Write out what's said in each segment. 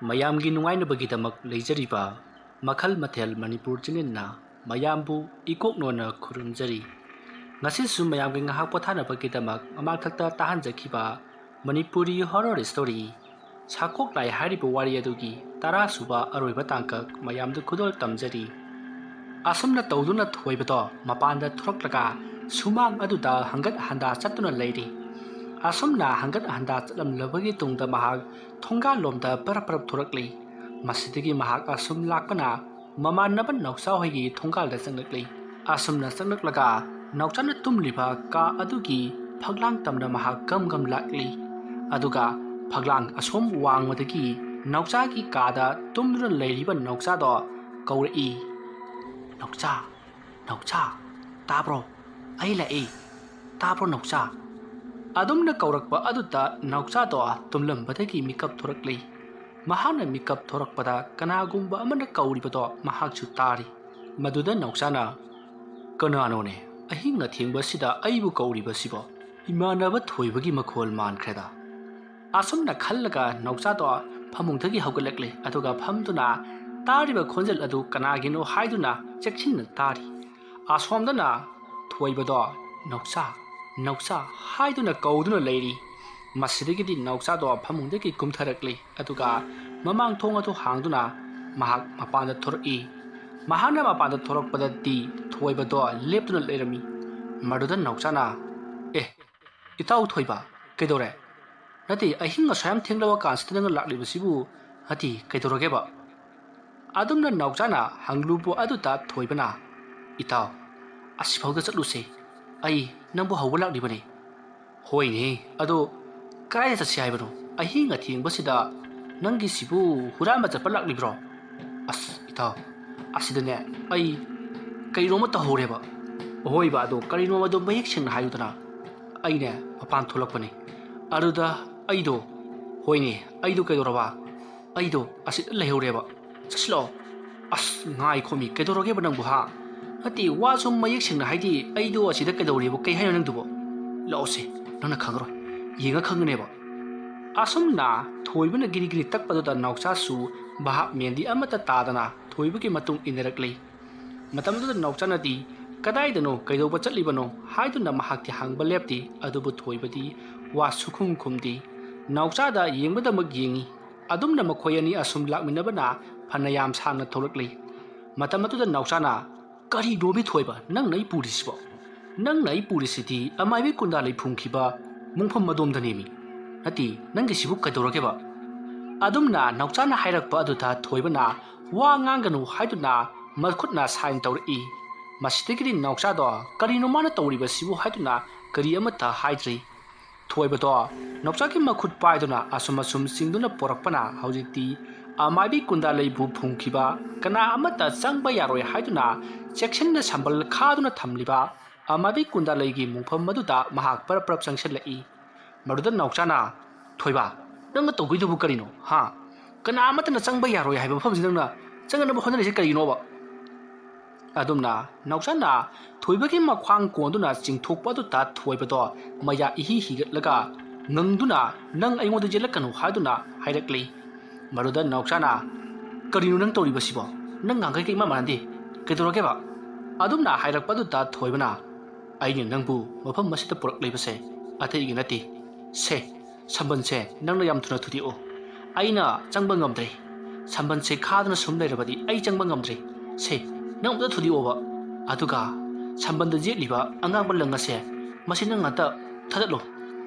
ꯃꯌꯥꯝꯒꯤ ꯅꯨꯡꯉꯥꯏꯅꯕꯒꯤꯗꯃꯛ ꯂꯩꯖꯔꯤꯕ ꯃꯈꯜ ꯃꯊꯦꯜ ꯃꯅꯤꯄꯨꯔ ꯆꯦꯅꯦꯜꯅ ꯃꯌꯥꯝꯕꯨ ꯏꯀꯣꯛꯅꯣꯅ ꯈꯨꯔꯨꯝꯖꯔꯤ꯫ ꯉꯁꯤꯁꯨ ꯃꯌꯥꯝꯒꯤ ꯉꯥꯏꯍꯥꯛ ꯄꯣꯊꯥꯅꯕꯒꯤꯗꯃꯛ ꯃꯃꯥꯡꯊꯛꯇ ꯇꯥꯍꯟꯖꯈꯤꯕ ꯃꯅꯤꯄꯨꯔꯤ ꯍꯣꯔꯔ ꯁ꯭ꯇꯣꯔꯤ ꯁꯥꯀꯣꯛꯂꯥꯏ ꯍꯥꯏꯔꯤꯕ ꯋꯥꯔꯤ ꯑꯗꯨꯒꯤ 10 ꯁꯨꯕ ꯑꯔꯣꯏꯕ ꯇꯥꯡꯀꯛ ꯃꯌꯥꯝꯗ ꯈꯨꯗꯣꯜ ꯇꯝꯖꯔꯤ꯫ ꯑꯁꯨꯝꯅ ꯇꯧꯗꯨꯅ ꯊꯣꯏꯕꯗꯣ ꯃꯄꯥꯟꯗ ꯊꯣꯔꯛꯂꯒ ꯁꯨꯃꯥꯡ ꯑꯗꯨꯗ ꯍꯪꯒꯠ ꯍꯟꯗꯥ ꯆꯠꯇꯨꯅ ꯂꯩꯔꯤ꯫ ꯑꯁꯨꯝꯅ ꯍꯪꯒꯠ ꯍꯟꯗꯥ ꯆꯠꯂꯝꯂꯕꯒꯤ ꯇꯨꯡꯗ ꯃꯍꯥꯛ ꯊꯣꯡꯒꯥꯜꯂꯣꯝꯗ ꯄꯔꯞ ꯊꯣꯔꯛꯂꯤ꯫ ꯃꯁꯤꯗꯒꯤ ꯃꯍꯥꯛ ꯑꯁꯨꯝ ꯂꯥꯛꯄꯅ ꯃꯃꯥꯟꯅꯕ ꯅꯥꯎꯆꯥ ꯍꯣꯏꯒꯤ ꯊꯣꯡꯒꯥꯜꯗ ꯆꯪꯂꯛꯂꯤ꯫ ꯑꯁꯨꯝꯅ ꯆꯪꯂꯛꯂꯒ ꯅꯥꯎꯆꯥꯅ ꯇꯨꯝꯂꯤꯕ ꯀꯥ ꯑꯗꯨꯒꯤ ꯐꯛꯂꯥꯡ ꯇꯝꯅ ꯃꯍꯥꯛ ꯒꯝ ꯂꯥꯛꯂꯤ꯫ ꯑꯗꯨꯒ ꯐꯛꯂꯥꯡ ꯑꯁꯣꯝ ꯋꯥꯡꯃꯗꯒꯤ ꯅꯥꯎꯆꯥꯒꯤ ꯀꯥꯗ ꯇꯨꯝꯗꯨꯅ ꯂꯩꯔꯤꯕ ꯅꯥꯎꯆꯥꯗꯣ ꯀꯧꯔꯛꯏ꯫ "ꯅꯥꯎꯆꯥ, ꯅꯥꯎꯆꯥ, ꯇꯥꯕ꯭ꯔꯣ? ꯑꯩ ꯂꯥꯛꯏ, ꯇꯥꯕ꯭ꯔꯣ ꯅꯥꯎꯆꯥ?" ꯑꯗꯨꯝꯅ ꯀꯧꯔꯛꯄ ꯑꯗꯨꯗ ꯅꯥꯎꯆꯥꯗꯣ ꯇꯨꯝꯂꯝꯕꯗꯒꯤ ꯃꯤꯀꯞ ꯊꯣꯔꯛꯂꯤ꯫ ꯃꯍꯥꯛꯅ ꯃꯤꯀꯞ ꯊꯣꯔꯛꯄꯗ ꯀꯅꯥꯒꯨꯝꯕ ꯑꯃꯅ ꯀꯧꯔꯤꯕꯗꯣ ꯃꯍꯥꯛꯁꯨ ꯇꯥꯔꯤ꯫ ꯃꯗꯨꯗ ꯅꯥꯎꯆꯥꯅ "ꯀꯅꯥꯅꯣꯅꯦ ꯑꯍꯤꯡ ꯑꯊꯦꯡꯕꯁꯤꯗ ꯑꯩꯕꯨ ꯀꯧꯔꯤꯕꯁꯤꯕꯣ? ꯏꯃꯥꯟꯅꯕ ꯊꯣꯏꯕꯒꯤ ꯃꯈꯣꯜ ꯃꯥꯟꯈ꯭ꯔꯦꯗ." ꯑꯁꯨꯝꯅ ꯈꯜꯂꯒ ꯅꯥꯎꯆꯥꯗꯣ ꯐꯃꯨꯡꯗꯒꯤ ꯍꯧꯒꯠꯂꯛꯂꯤ꯫ ꯑꯗꯨꯒ ꯐꯝꯗꯨꯅ ꯇꯥꯔꯤꯕ ꯈꯣꯟꯖꯦꯜ ꯑꯗꯨ ꯀꯅꯥꯒꯤꯅꯣ ꯍꯥꯏꯗꯨꯅ ꯆꯦꯛꯁꯤꯟꯅ ꯇꯥꯔꯤ꯫ ꯑꯁꯣꯝꯗꯅ ꯊꯣꯏꯕꯗꯣ "ꯅꯥꯎꯆꯥ, ꯅꯥꯎꯆꯥ" ꯍꯥꯏꯗꯨꯅ ꯀꯧꯗꯨꯅ ꯂꯩꯔꯤ꯫ ꯃꯁꯤꯗꯒꯤꯗꯤ ꯅꯥꯎꯆꯥꯗꯣ ꯐꯃꯨꯡꯗꯒꯤ ꯀꯨꯝꯊꯔꯛꯂꯤ꯫ ꯑꯗꯨꯒ ꯃꯃꯥꯡ ꯊꯣꯡ ꯑꯗꯨ ꯍꯥꯡꯗꯨꯅ ꯃꯍꯥꯛ ꯃꯄꯥꯟꯗ ꯊꯣꯔꯛꯏ꯫ ꯃꯍꯥꯛꯅ ꯃꯄꯥꯟꯗ ꯊꯣꯔꯛꯄꯗꯗꯤ ꯊꯣꯏꯕꯗꯣ ꯂꯦꯞꯇꯨꯅ ꯂꯩꯔꯝꯃꯤ꯫ ꯃꯗꯨꯗ ꯅꯥꯎꯆꯥꯅ "ꯑꯦ, ꯏꯇꯥꯎ ꯊꯣꯏꯕ, ꯀꯩꯗꯧꯔꯦ? ꯅꯠꯇꯦ, ꯑꯍꯤꯡ ꯑꯁꯨꯌꯥꯝ ꯊꯦꯡꯂꯕ ꯀꯥꯟꯁꯤꯗ ꯅꯪꯅ ꯂꯥꯛꯂꯤꯕꯁꯤꯕꯨ ꯅꯠꯇꯦ ꯀꯩꯗꯧꯔꯒꯦꯕ?" ꯑꯗꯨꯝꯅ ꯅꯥꯎꯆꯥꯅ ꯍꯪꯂꯨꯕ ꯑꯗꯨꯗ ꯊꯣꯏꯕꯅ "ꯏꯇꯥꯎ, ꯑꯁꯤꯐꯥꯎꯗ ꯆꯠꯂꯨꯁꯦ, ꯑꯩ ꯅꯪꯕꯨ ꯍꯧꯕ ꯂꯥꯛꯂꯤꯕꯅꯤ." "ꯍꯣꯏꯅꯦ, ꯑꯗꯣ ꯀꯗꯥꯏꯗ ꯆꯠꯁꯤ ꯍꯥꯏꯕꯅꯣ? ꯑꯍꯤꯡ ꯑꯊꯦꯡꯕꯁꯤꯗ ꯅꯪꯒꯤꯁꯤꯕꯨ ꯍꯨꯔꯥꯟꯕ ꯆꯠꯄ ꯂꯥꯛꯂꯤꯕ꯭ꯔꯣ?" "ꯑꯁ ꯏꯇꯥꯎ, ꯑꯁꯤꯗꯅꯦ ꯑꯩ ꯀꯩꯅꯣꯝꯃ ꯇꯧꯍꯧꯔꯦꯕ." "ꯍꯣꯏꯕ, ꯑꯗꯣ ꯀꯔꯤꯅꯣ ꯑꯗꯣ ꯃꯌꯦꯛ ꯁꯦꯡꯅ ꯍꯥꯏꯌꯨꯗꯅ." "ꯑꯩꯅꯦ ꯃꯄꯥꯟ ꯊꯣꯛꯂꯛꯄꯅꯦ, ꯑꯗꯨꯗ ꯑꯩꯗꯣ..." "ꯍꯣꯏꯅꯦ, ꯑꯩꯗꯣ ꯀꯩꯗꯧꯔꯕ?" "ꯑꯩꯗꯣ ꯑꯁꯤꯗ ꯂꯩꯍꯧꯔꯦꯕ, ꯆꯠꯁꯤꯜꯂꯛꯑꯣ." "ꯑꯁ ꯉꯥꯏꯈꯣꯃꯤ, ꯀꯩꯗꯧꯔꯒꯦꯕ ꯅꯪꯕꯨ ꯍꯥ? ꯅꯠꯇꯦ, ꯋꯥ ꯁꯨꯝ ꯃꯌꯦꯛ ꯁꯦꯡꯅ ꯍꯥꯏꯗꯤ ꯑꯩꯗꯣ ꯑꯁꯤꯗ ꯀꯩꯗꯧꯔꯦꯕ, ꯀꯩ ꯍꯥꯏꯅꯣ ꯅꯪꯗꯨꯕꯣ? ꯂꯥꯛꯑꯣꯁꯦ, ꯅꯪꯅ ꯈꯪꯉꯔꯣꯏ, ꯌꯦꯡꯉ ꯈꯪꯒꯅꯦꯕ." ꯑꯁꯨꯝꯅ ꯊꯣꯏꯕꯅ ꯒꯤꯔꯤ ꯇꯛꯄꯗꯨꯗ ꯅꯥꯎꯆꯥꯁꯨ ꯚꯥꯞ ꯃꯦꯟꯗꯤ ꯑꯃꯠꯇ ꯇꯥꯗꯅ ꯊꯣꯏꯕꯒꯤ ꯃꯇꯨꯡ ꯏꯟꯅꯔꯛꯂꯤ꯫ ꯃꯇꯝꯗꯨꯗ ꯅꯥꯎꯆꯥꯅꯗꯤ "ꯀꯗꯥꯏꯗꯅꯣ, ꯀꯩꯗꯧꯕ ꯆꯠꯂꯤꯕꯅꯣ?" ꯍꯥꯏꯗꯨꯅ ꯃꯍꯥꯛꯇꯤ ꯍꯪꯕ ꯂꯦꯞꯇꯦ꯫ ꯑꯗꯨꯕꯨ ꯊꯣꯏꯕꯗꯤ ꯋꯥ ꯁꯨꯈꯨꯝ ꯈꯨꯝꯗꯦ꯫ ꯅꯥꯎꯆꯥꯗ ꯌꯦꯡꯕꯗꯃꯛ ꯌꯦꯡꯉꯤ꯫ ꯑꯗꯨꯝꯅ ꯃꯈꯣꯏ ꯑꯅꯤ ꯑꯁꯨꯝ ꯂꯥꯛꯃꯤꯟꯅꯕꯅ ꯐꯅꯌꯥꯝ ꯁꯥꯡꯅ ꯊꯣꯛꯂꯛꯂꯤ꯫ ꯃꯇꯝ ꯑꯗꯨꯗ ꯅꯥꯎꯆꯥꯅ "ꯀꯔꯤꯅꯣꯃꯤ ꯊꯣꯏꯕ, ꯅꯪꯅ ꯑꯩ ꯄꯨꯔꯤꯁꯤꯕꯣ? ꯅꯪꯅ ꯑꯩ ꯄꯨꯔꯤꯁꯤꯗꯤ ꯑꯃꯥꯏꯕꯤ ꯀꯨꯟꯗꯥꯂꯩ ꯐꯨꯝꯈꯤꯕ ꯃꯣꯡꯐꯝ ꯑꯗꯣꯝꯗꯅꯦꯃꯤ. ꯅꯠꯇꯦ, ꯅꯪꯒꯤꯁꯤꯕꯨ ꯀꯩꯗꯧꯔꯒꯦꯕ?" ꯑꯗꯨꯝꯅ ꯅꯥꯎꯆꯥꯅ ꯍꯥꯏꯔꯛꯄ ꯑꯗꯨꯗ ꯊꯣꯏꯕꯅ ꯋꯥ ꯉꯥꯡꯒꯅꯨ ꯍꯥꯏꯗꯨꯅ ꯃꯈꯨꯠꯅ ꯁꯥꯏꯟ ꯇꯧꯔꯛꯏ꯫ ꯃꯁꯤꯗꯒꯤꯗꯤ ꯅꯥꯎꯆꯥꯗꯣ ꯀꯔꯤꯅꯣ ꯃꯥꯅ ꯇꯧꯔꯤꯕꯁꯤꯕꯨ ꯍꯥꯏꯗꯨꯅ ꯀꯔꯤ ꯑꯃꯠꯇ ꯍꯥꯏꯗ꯭ꯔꯤ꯫ ꯊꯣꯏꯕꯗꯣ ꯅꯥꯎꯆꯥꯒꯤ ꯃꯈꯨꯠ ꯄꯥꯏꯗꯨꯅ ꯑꯁꯨꯝ ꯆꯤꯡꯗꯨꯅ ꯄꯣꯔꯛꯄꯅ ꯍꯧꯖꯤꯛꯇꯤ ꯑꯃꯥꯏꯕꯤ ꯀꯨꯟꯗꯥꯂꯩꯕꯨ ꯐꯨꯝꯈꯤꯕ, ꯀꯅꯥ ꯑꯃꯠꯇ ꯆꯪꯕ ꯌꯥꯔꯣꯏ ꯍꯥꯏꯗꯨꯅ ꯆꯦꯛꯁꯤꯟꯅ ꯁꯝꯕꯜ ꯈꯥꯗꯨꯅ ꯊꯝꯂꯤꯕ ꯑꯃꯥꯏꯕꯤ ꯀꯨꯟꯗꯥꯂꯩꯒꯤ ꯃꯣꯡꯐꯝ ꯑꯗꯨꯗ ꯃꯍꯥꯛ ꯄꯔꯞ ꯆꯪꯁꯤꯜꯂꯛꯏ꯫ ꯃꯗꯨꯗ ꯅꯥꯎꯆꯥꯅ "ꯊꯣꯏꯕ, ꯅꯪꯅ ꯇꯧꯒꯣꯏꯗꯨꯕꯨ ꯀꯔꯤꯅꯣ ꯍꯥ? ꯀꯅꯥ ꯑꯃꯠꯇꯅ ꯆꯪꯕ ꯌꯥꯔꯣꯏ ꯍꯥꯏꯕ ꯃꯐꯝꯁꯤ ꯅꯪꯅ ꯆꯪꯅꯕ ꯍꯣꯠꯅꯔꯤꯁꯤ ꯀꯔꯤꯒꯤꯅꯣꯕ?" ꯑꯗꯨꯝꯅ ꯅꯥꯎꯆꯥꯅ ꯊꯣꯏꯕꯒꯤ ꯃꯈ꯭ꯋꯥꯡ ꯀꯣꯟꯗꯨꯅ ꯆꯤꯡꯊꯣꯛꯄ ꯑꯗꯨꯗ ꯊꯣꯏꯕꯗꯣ ꯃꯌꯥ ꯏꯍꯤ ꯍꯤꯒꯠꯂꯒ ꯉꯪꯗꯨꯅ "ꯅꯪ ꯑꯩꯉꯣꯟꯗ ꯌꯦꯠꯂꯛꯀꯅꯨ" ꯍꯥꯏꯗꯨꯅ ꯍꯥꯏꯔꯛꯂꯤ꯫ ꯃꯗꯨꯗ ꯅꯥꯎꯆꯥꯅ "ꯀꯔꯤꯅꯣ ꯅꯪ ꯇꯧꯔꯤꯕꯁꯤꯕꯣ? ꯅꯪ ꯉꯥꯡꯈꯩꯒ ꯏꯃꯥꯟ ꯃꯥꯟꯅꯗꯦ, ꯀꯩꯗꯧꯔꯒꯦꯕ?" ꯑꯗꯨꯝꯅ ꯍꯥꯏꯔꯛꯄ ꯑꯗꯨꯗ ꯊꯣꯏꯕꯅ "ꯑꯩꯅ ꯅꯪꯕꯨ ꯃꯐꯝ ꯑꯁꯤꯗ ꯄꯨꯔꯛꯂꯤꯕꯁꯦ ꯑꯇꯩꯒꯤ ꯅꯠꯇꯦ. ꯁꯦ, ꯁꯝꯕꯟꯁꯦ ꯅꯪꯅ ꯌꯥꯝ ꯊꯨꯅ ꯊꯨꯗꯦꯛꯑꯣ. ꯑꯩꯅ ꯆꯪꯕ ꯉꯝꯗ꯭ꯔꯦ. ꯁꯝꯕꯟꯁꯦ ꯈꯥꯗꯨꯅ ꯁꯨꯝ ꯂꯩꯔꯕꯗꯤ ꯑꯩ ꯆꯪꯕ ꯉꯝꯗ꯭ꯔꯦ. ꯁꯦ, ꯅꯪ ꯑꯝꯇ ꯊꯨꯗꯦꯛꯑꯣꯕ. ꯑꯗꯨꯒ ꯁꯝꯕꯟꯗ ꯌꯦꯠꯂꯤꯕ ꯑꯉꯥꯡꯕ ꯂꯪ ꯑꯁꯦ ꯃꯁꯤ ꯅꯪ ꯉꯥꯛꯇ ꯊꯥꯗꯠꯂꯣ."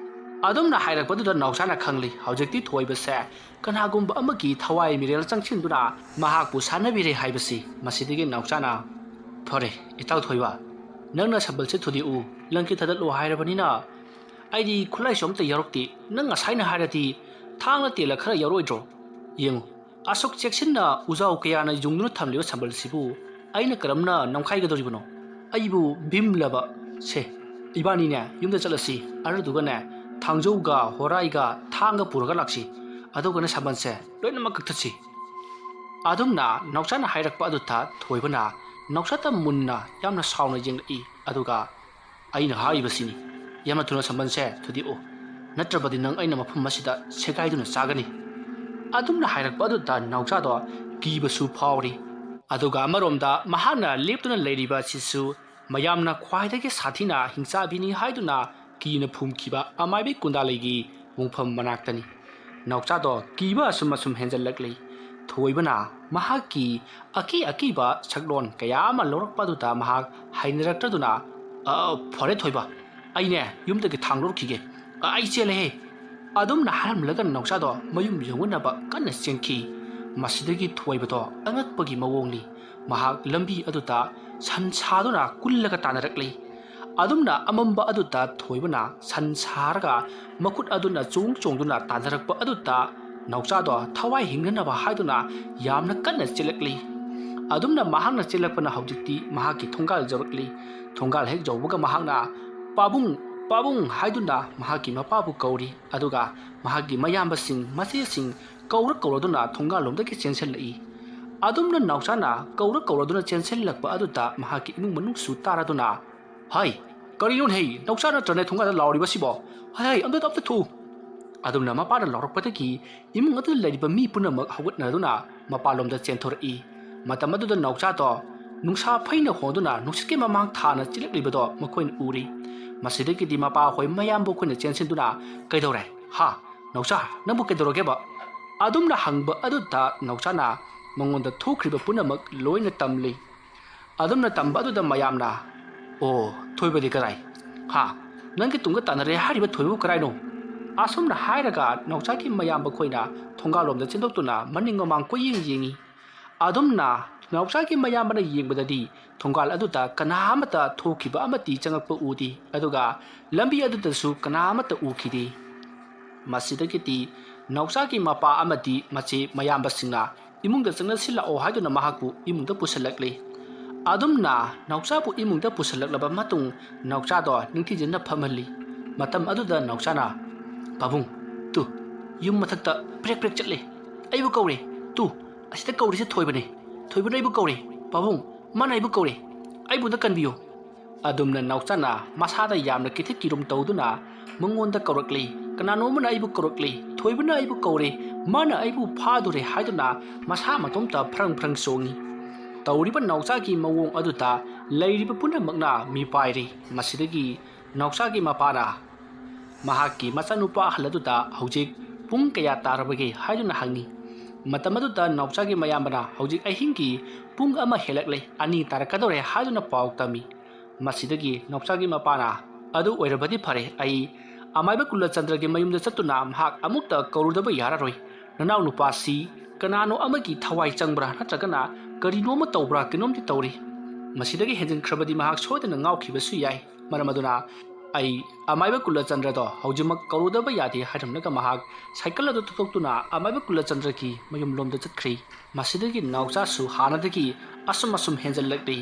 ꯑꯗꯨꯝꯅ ꯍꯥꯏꯔꯛꯄꯗꯨꯗ ꯅꯥꯎꯆꯥꯅ ꯈꯪꯂꯤ ꯍꯧꯖꯤꯛꯇꯤ ꯊꯣꯏꯕꯁꯦ ꯀꯅꯥꯒꯨꯝꯕ ꯑꯃꯒꯤ ꯊꯋꯥꯏ ꯃꯤꯔꯦꯜ ꯆꯪꯁꯤꯟꯗꯨꯅ ꯃꯍꯥꯛꯄꯨ ꯁꯥꯟꯅꯕꯤꯔꯦ ꯍꯥꯏꯕꯁꯤ꯫ ꯃꯁꯤꯗꯒꯤ ꯅꯥꯎꯆꯥꯅ "ꯐꯔꯦ ꯏꯇꯥꯎ ꯊꯣꯏꯕ, ꯅꯪꯅ ꯁꯝꯕꯜꯁꯦ ꯊꯨꯗꯦꯛꯎ, ꯂꯪꯁꯦ ꯊꯥꯗꯠꯂꯣ ꯍꯥꯏꯔꯕꯅꯤꯅ ꯑꯩꯗꯤ ꯈꯨꯠꯂꯥꯏꯁꯨ ꯑꯝꯇ ꯌꯥꯎꯔꯛꯇꯦ. ꯅꯪ ꯉꯁꯥꯏꯅ ꯍꯥꯏꯔꯗꯤ ꯊꯥꯡꯅ ꯇꯦꯜꯂ ꯈꯔ ꯌꯥꯎꯔꯛꯑꯣꯏꯗ꯭ꯔꯣ? ꯌꯦꯡꯉꯨ, ꯑꯁꯨꯛ ꯆꯦꯛꯁꯤꯟꯅ ꯎꯖꯥꯎ ꯀꯌꯥꯅ ꯌꯨꯡꯗꯨꯅ ꯊꯝꯂꯤꯕ ꯁꯝꯕꯜꯁꯤꯕꯨ ꯑꯩꯅ ꯀꯔꯝꯅ ꯅꯝꯈꯥꯏꯒꯗꯧꯔꯤꯕꯅꯣ? ꯑꯩꯕꯨ ꯚꯤꯝꯂꯕ? ꯁꯦ, ꯏꯕꯥꯅꯤꯅꯦ ꯌꯨꯝꯗ ꯆꯠꯂꯁꯤ, ꯑꯗꯨꯗꯨꯒꯅꯦ ꯊꯥꯡꯖꯧꯒ ꯍꯣꯔꯥꯏꯒ ꯊꯥꯡꯒ ꯄꯨꯔꯒ ꯂꯥꯛꯁꯤ, ꯑꯗꯨꯒꯅꯦ ꯁꯝꯕꯜꯁꯦ ꯂꯣꯏꯅꯃꯛ ꯀꯛꯊꯠꯁꯤ." ꯑꯗꯨꯝꯅ ꯅꯥꯎꯆꯥꯅ ꯍꯥꯏꯔꯛꯄ ꯑꯗꯨꯗ ꯊꯣꯏꯕꯅ ꯅꯥꯎꯆꯥꯗ ꯃꯨꯟꯅ ꯌꯥꯝꯅ ꯁꯥꯎꯅ ꯌꯦꯡꯂꯛꯏ꯫ ꯑꯗꯨꯒ "ꯑꯩꯅ ꯍꯥꯏꯔꯤꯕꯁꯤꯅꯤ, ꯌꯥꯝꯅ ꯊꯨꯅ ꯁꯝꯕꯜꯁꯦ ꯊꯨꯗꯦꯛꯑꯣ, ꯅꯠꯇ꯭ꯔꯕꯗꯤ ꯅꯪ ꯑꯩꯅ ꯃꯐꯝ ꯑꯁꯤꯗ ꯁꯦꯒꯥꯏꯗꯨꯅ ꯆꯥꯒꯅꯤ." ꯑꯗꯨꯝꯅ ꯍꯥꯏꯔꯛꯄ ꯑꯗꯨꯗ ꯅꯥꯎꯆꯥꯗꯣ ꯀꯤꯕꯁꯨ ꯐꯥꯎꯔꯤ ꯑꯗꯨꯒ ꯑꯃꯔꯣꯝꯗ ꯃꯍꯥꯛꯅ ꯂꯦꯞꯇꯨꯅ ꯂꯩꯔꯤꯕ ꯑꯁꯤꯁꯨ ꯃꯌꯥꯝꯅ ꯈ꯭ꯋꯥꯏꯗꯒꯤ ꯁꯥꯊꯤꯅ ꯍꯤꯡꯆꯥꯕꯤꯅꯤ ꯍꯥꯏꯗꯨꯅ ꯀꯤꯅ ꯐꯨꯝꯈꯤꯕ ꯑꯃꯥꯏꯕꯤ ꯀꯨꯟꯗꯥꯂꯩꯒꯤ ꯃꯣꯡꯐꯝ ꯃꯅꯥꯛꯇꯅꯤ ꯅꯥꯎꯆꯥꯗꯣ ꯀꯤꯕ ꯑꯁꯨꯝ ꯍꯦꯟꯖꯜꯂꯛꯂꯤ ꯊꯣꯏꯕꯅ ꯃꯍꯥꯛꯀꯤ ꯑꯀꯤꯕ ꯁꯛꯂꯣꯟ ꯀꯌꯥ ꯑꯃ ꯂꯧꯔꯛꯄ ꯑꯗꯨꯗ ꯃꯍꯥꯛ ꯍꯩꯅꯔꯛꯇ꯭ꯔꯗꯨꯅ ꯐꯔꯦ ꯊꯣꯏꯕ ꯑꯩꯅꯦ ꯌꯨꯝꯗꯒꯤ ꯊꯥꯡ ꯂꯧꯔꯛꯈꯤꯒꯦ ꯑꯩ ꯆꯦꯜꯂꯦꯍꯦ ꯑꯗꯨꯝꯅ ꯍꯥꯏꯔꯝꯂꯒ ꯅꯥꯎꯆꯥꯗꯣ ꯃꯌꯨꯝ ꯌꯧꯅꯅꯕ ꯀꯟꯅ ꯆꯦꯟꯈꯤ ꯃꯁꯤꯗꯒꯤ ꯊꯣꯏꯕꯗꯣ ꯑꯉꯛꯄꯒꯤ ꯃꯑꯣꯡꯅꯤ ꯃꯍꯥꯛ ꯂꯝꯕꯤ ꯑꯗꯨꯗ ꯁꯟ ꯁꯥꯗꯨꯅ ꯀꯨꯜꯂꯒ ꯇꯥꯟꯅꯔꯛꯂꯤ ꯑꯗꯨꯝꯅ ꯑꯃꯝꯕ ꯑꯗꯨꯗ ꯊꯣꯏꯕꯅ ꯁꯟ ꯁꯥꯔꯒ ꯃꯈꯨꯠ ꯑꯗꯨꯅ ꯆꯣꯡꯗꯨꯅ ꯇꯥꯟꯅꯔꯛꯄ ꯑꯗꯨꯗ ꯅꯥꯎꯆꯥꯗꯣ ꯊꯋꯥꯏ ꯍꯤꯡꯅꯅꯕ ꯍꯥꯏꯗꯨꯅ ꯌꯥꯝꯅ ꯀꯟꯅ ꯆꯦꯜꯂꯛꯂꯤ ꯑꯗꯨꯝꯅ ꯃꯍꯥꯛꯅ ꯆꯦꯜꯂꯛꯄꯅ ꯍꯧꯖꯤꯛꯇꯤ ꯃꯍꯥꯛꯀꯤ ꯊꯣꯡꯒꯥꯜ ꯌꯧꯔꯛꯂꯤ ꯊꯣꯡꯒꯥꯜ ꯍꯦꯛ ꯌꯧꯕꯒ ꯃꯍꯥꯛꯅ ꯄꯥꯕꯨꯡ ꯍꯥꯏꯗꯨꯅ ꯃꯍꯥꯛꯀꯤ ꯃꯄꯥꯕꯨ ꯀꯧꯔꯤ ꯑꯗꯨꯒ ꯃꯍꯥꯛꯀꯤ ꯃꯌꯥꯝꯕꯁꯤꯡ ꯃꯆꯦꯁꯤꯡ ꯀꯧꯔꯗꯨꯅ ꯊꯣꯡꯒꯥꯜꯂꯣꯝꯗꯒꯤ ꯆꯦꯟꯁꯤꯜꯂꯛꯏ ꯑꯗꯨꯝꯅ ꯅꯥꯎꯆꯥꯅ ꯀꯧꯔꯗꯨꯅ ꯆꯦꯟꯁꯤꯜꯂꯛꯄ ꯑꯗꯨꯗ ꯃꯍꯥꯛꯀꯤ ꯏꯃꯨꯡ ꯃꯅꯨꯡꯁꯨ ꯇꯥꯔꯗꯨꯅ ꯍꯥꯏ ꯀꯔꯤꯅꯣꯅꯦ ꯅꯥꯎꯆꯥ ꯅꯠꯇ꯭ꯔꯅꯦ ꯊꯣꯡꯒꯥꯜꯗ ꯂꯥꯎꯔꯤꯕꯁꯤꯕꯣ ꯍꯥꯏ ꯑꯝꯇ ꯊꯨ ꯑꯗꯨꯝꯅ ꯃꯄꯥꯅ ꯂꯥꯎꯔꯛꯄꯗꯒꯤ ꯏꯃꯨꯡ ꯑꯗꯨꯗ ꯂꯩꯔꯤꯕ ꯃꯤ ꯄꯨꯝꯅꯃꯛ ꯍꯧꯒꯠꯅꯗꯨꯅ ꯃꯄꯥꯟꯂꯣꯝꯗ ꯆꯦꯟꯊꯣꯔꯛꯏ ꯃꯇꯝ ꯑꯗꯨꯗ ꯅꯥꯎꯆꯥꯗꯣ ꯅꯨꯡꯁꯥ ꯐꯩꯅ ꯍꯣꯟꯗꯨꯅ ꯅꯨꯡꯁꯤꯠꯀꯤ ꯃꯃꯥꯡ ꯊꯥꯅ ꯆꯦꯜꯂꯛꯂꯤꯕꯗꯣ ꯃꯈꯣꯏꯅ ꯎꯔꯤ ꯃꯁꯤꯗꯒꯤꯗꯤ ꯃꯄꯥ ꯍꯣꯏ ꯃꯌꯥꯝꯕꯨ ꯑꯩꯈꯣꯏꯅ ꯆꯦꯟꯁꯤꯟꯗꯨꯅ ꯀꯩꯗꯧꯔꯦ ꯍꯥ ꯅꯥꯎꯆꯥ ꯅꯪꯕꯨ ꯀꯩꯗꯧꯔꯒꯦꯕ ꯑꯗꯨꯝꯅ ꯍꯪꯕ ꯑꯗꯨꯗ ꯅꯥꯎꯆꯥꯅ ꯃꯉꯣꯟꯗ ꯊꯣꯛꯈ꯭ꯔꯤꯕ ꯄꯨꯝꯅꯃꯛ ꯂꯣꯏꯅ ꯇꯝꯂꯤ ꯑꯗꯨꯝꯅ ꯇꯝꯕ ꯑꯗꯨꯗ ꯃꯌꯥꯝꯅ ꯑꯣ ꯊꯣꯏꯕꯗꯤ ꯀꯗꯥꯏ ꯍꯥ ꯅꯪꯒꯤ ꯇꯨꯡꯒ ꯇꯥꯟꯅꯔꯦ ꯍꯥꯏꯔꯤꯕ ꯊꯣꯏꯕꯨ ꯀꯗꯥꯏꯅꯣ ꯑꯁꯨꯝꯅ ꯍꯥꯏꯔꯒ ꯅꯥꯎꯆꯥꯒꯤ ꯃꯌꯥꯝꯕ ꯈꯣꯏꯅ ꯊꯣꯡꯒꯥꯜꯂꯣꯝꯗ ꯆꯦꯟꯊꯣꯛꯇꯨꯅ ꯃꯅꯤꯡ ꯃꯃꯥꯡ ꯀꯣꯏꯌꯦꯡ ꯌꯦꯡꯉꯤ ꯑꯗꯨꯝꯅ ꯅꯥꯎꯆꯥꯒꯤ ꯃꯌꯥꯝꯕꯅ ꯌꯦꯡꯕꯗꯗꯤ ꯊꯣꯡꯒꯥꯜ ꯑꯗꯨꯗ ꯀꯅꯥ ꯑꯃꯠꯇ ꯊꯣꯛꯈꯤꯕ ꯑꯃꯗꯤ ꯆꯪꯉꯛꯄ ꯎꯗꯦ ꯑꯗꯨꯒ ꯂꯝꯕꯤ ꯑꯗꯨꯗꯁꯨ ꯀꯅꯥ ꯑꯃꯠꯇ ꯎꯈꯤꯗꯦ ꯃꯁꯤꯗꯒꯤꯗꯤ ꯅꯥꯎꯆꯥꯒꯤ ꯃꯄꯥ ꯑꯃꯗꯤ ꯃꯆꯦ ꯃꯌꯥꯝꯕꯁꯤꯡꯅ ꯏꯃꯨꯡꯗ ꯆꯪꯅꯁꯤꯜꯂꯛꯑꯣ ꯍꯥꯏꯗꯨꯅ ꯃꯍꯥꯛꯄꯨ ꯏꯃꯨꯡꯗ ꯄꯨꯁꯤꯜꯂꯛꯂꯤ ꯑꯗꯨꯝꯅ ꯅꯥꯎꯆꯥꯕꯨ ꯏꯃꯨꯡꯗ ꯄꯨꯁꯤꯜꯂꯛꯂꯕ ꯃꯇꯨꯡ ꯅꯥꯎꯆꯥꯗꯣ ꯅꯤꯡꯊꯤꯖꯅ ꯐꯝꯍꯜꯂꯤ ꯃꯇꯝ ꯑꯗꯨꯗ ꯅꯥꯎꯆꯥꯅ ꯄꯥꯕꯨꯡ ꯇꯨ ꯌꯨꯝ ꯃꯊꯛꯇ ꯄ꯭ꯔꯦꯛ ꯆꯠꯂꯦ ꯑꯩꯕꯨ ꯀꯧꯔꯦ ꯇꯨ ꯑꯁꯤꯗ ꯀꯧꯔꯤꯁꯦ ꯊꯣꯏꯕꯅꯦ ꯊꯣꯏꯕꯅ ꯑꯩꯕꯨ ꯀꯧꯔꯦ ꯄꯥꯕꯨꯡ ꯃꯥꯅ ꯑꯩꯕꯨ ꯀꯧꯔꯦ ꯑꯩꯕꯨꯗ ꯀꯟꯕꯤꯌꯨ ꯑꯗꯨꯝꯅ ꯅꯥꯎꯆꯥꯅ ꯃꯁꯥꯗ ꯌꯥꯝꯅ ꯀꯤꯊꯤ ꯀꯤꯔꯨꯝ ꯇꯧꯗꯨꯅ ꯃꯉꯣꯟꯗ ꯀꯧꯔꯛꯂꯤ ꯀꯅꯥꯅꯣꯃꯅ ꯑꯩꯕꯨ ꯀꯧꯔꯛꯂꯤ ꯊꯣꯏꯕꯅ ꯑꯩꯕు ꯀꯧꯔꯦ ꯃꯥꯅ ꯑꯩꯕꯨ ꯐꯥꯗꯣꯔꯦ ꯍꯥꯏꯗꯨꯅ ꯃꯁꯥ ꯃꯇꯣꯝꯇ ꯐ꯭ꯔꯪ ꯆꯣꯡꯉꯤ ꯇꯧꯔꯤꯕ ꯅꯥꯎꯆꯥꯒꯤ ꯃꯑꯣꯡ ꯑꯗꯨꯗ ꯂꯩꯔꯤꯕ ꯄꯨꯝꯅꯃꯛꯅ ꯃꯤꯄꯥꯏꯔꯤ ꯃꯁꯤꯗꯒꯤ ꯅꯥꯎꯆꯥꯒꯤ ꯃꯄꯥꯅ ꯃꯍꯥꯛꯀꯤ ꯃꯆꯥꯅꯨꯄꯥ ꯑꯍꯜ ꯑꯗꯨꯗ ꯍꯧꯖꯤꯛ ꯄꯨꯡ ꯀꯌꯥ ꯇꯥꯔꯕꯒꯦ ꯍꯥꯏꯗꯨꯅ ꯍꯪꯉꯤ ꯃꯇꯝ ꯑꯗꯨꯗ ꯅꯥꯎꯆꯥꯒꯤ ꯃꯌꯥꯝꯕꯅ ꯍꯧꯖꯤꯛ ꯑꯍꯤꯡꯒꯤ ꯄꯨꯡ 1 ꯍꯦꯜꯂꯛꯂꯦ 2 ꯇꯥꯔꯛꯀꯗꯧꯔꯦ ꯍꯥꯏꯗꯨꯅ ꯄꯥꯎ ꯇꯝꯃꯤ ꯃꯁꯤꯗꯒꯤ ꯅꯥꯎꯆꯥꯒꯤ ꯃꯄꯥꯅ ꯑꯗꯨ ꯑꯣꯏꯔꯕꯗꯤ ꯐꯔꯦ ꯑꯩ ꯑꯃꯥꯏꯕ ꯀꯨꯂꯆꯟꯗ꯭ꯔꯒꯤ ꯃꯌꯨꯝꯗ ꯆꯠꯇꯨꯅ ꯃꯍꯥꯛ ꯑꯃꯨꯛꯇ ꯀꯧꯔꯨꯗꯕ ꯌꯥꯔꯔꯣꯏ ꯅꯅꯥꯎ ꯅꯨꯄꯥꯁꯤ ꯀꯅꯥꯅꯣ ꯑꯃꯒꯤ ꯊꯋꯥꯏ ꯆꯪꯕ꯭ꯔꯥ ꯅꯠꯇ꯭ꯔꯒꯅ ꯀꯔꯤꯅꯣꯃ ꯇꯧꯕ꯭ꯔꯥ ꯀꯩꯅꯣꯝꯗꯤ ꯇꯧꯔꯤ ꯃꯁꯤꯗꯒꯤ ꯍꯦꯟꯖꯤꯟꯈ꯭ꯔꯕꯗꯤ ꯃꯍꯥꯛ ꯁꯣꯏꯗꯅ ꯉꯥꯎꯈꯤꯕꯁꯨ ꯌꯥꯏ ꯃꯔꯝ ꯑꯗꯨꯅ ꯑꯩ ꯑꯃꯥꯏꯕ ꯀꯨꯂꯆꯟꯗ꯭ꯔꯗꯣ ꯍꯧꯖꯤꯛꯃꯛ ꯀꯧꯔꯨꯗꯕ ꯌꯥꯗꯦ ꯍꯥꯏꯔꯝꯂꯒ ꯃꯍꯥꯛ ꯁꯥꯏꯀꯜ ꯑꯗꯨ ꯊꯧꯗꯣꯛꯇꯨꯅ ꯑꯃꯥꯏꯕ ꯀꯨꯂꯆꯟꯗ꯭ꯔꯒꯤ ꯃꯌꯨꯝꯂꯣꯝꯗ ꯆꯠꯈ꯭ꯔꯤ ꯃꯁꯤꯗꯒꯤ ꯅꯥꯎꯆꯥꯁꯨ ꯍꯥꯟꯅꯗꯒꯤ ꯑꯁꯨꯝ ꯍꯦꯟꯖꯜꯂꯛꯂꯤ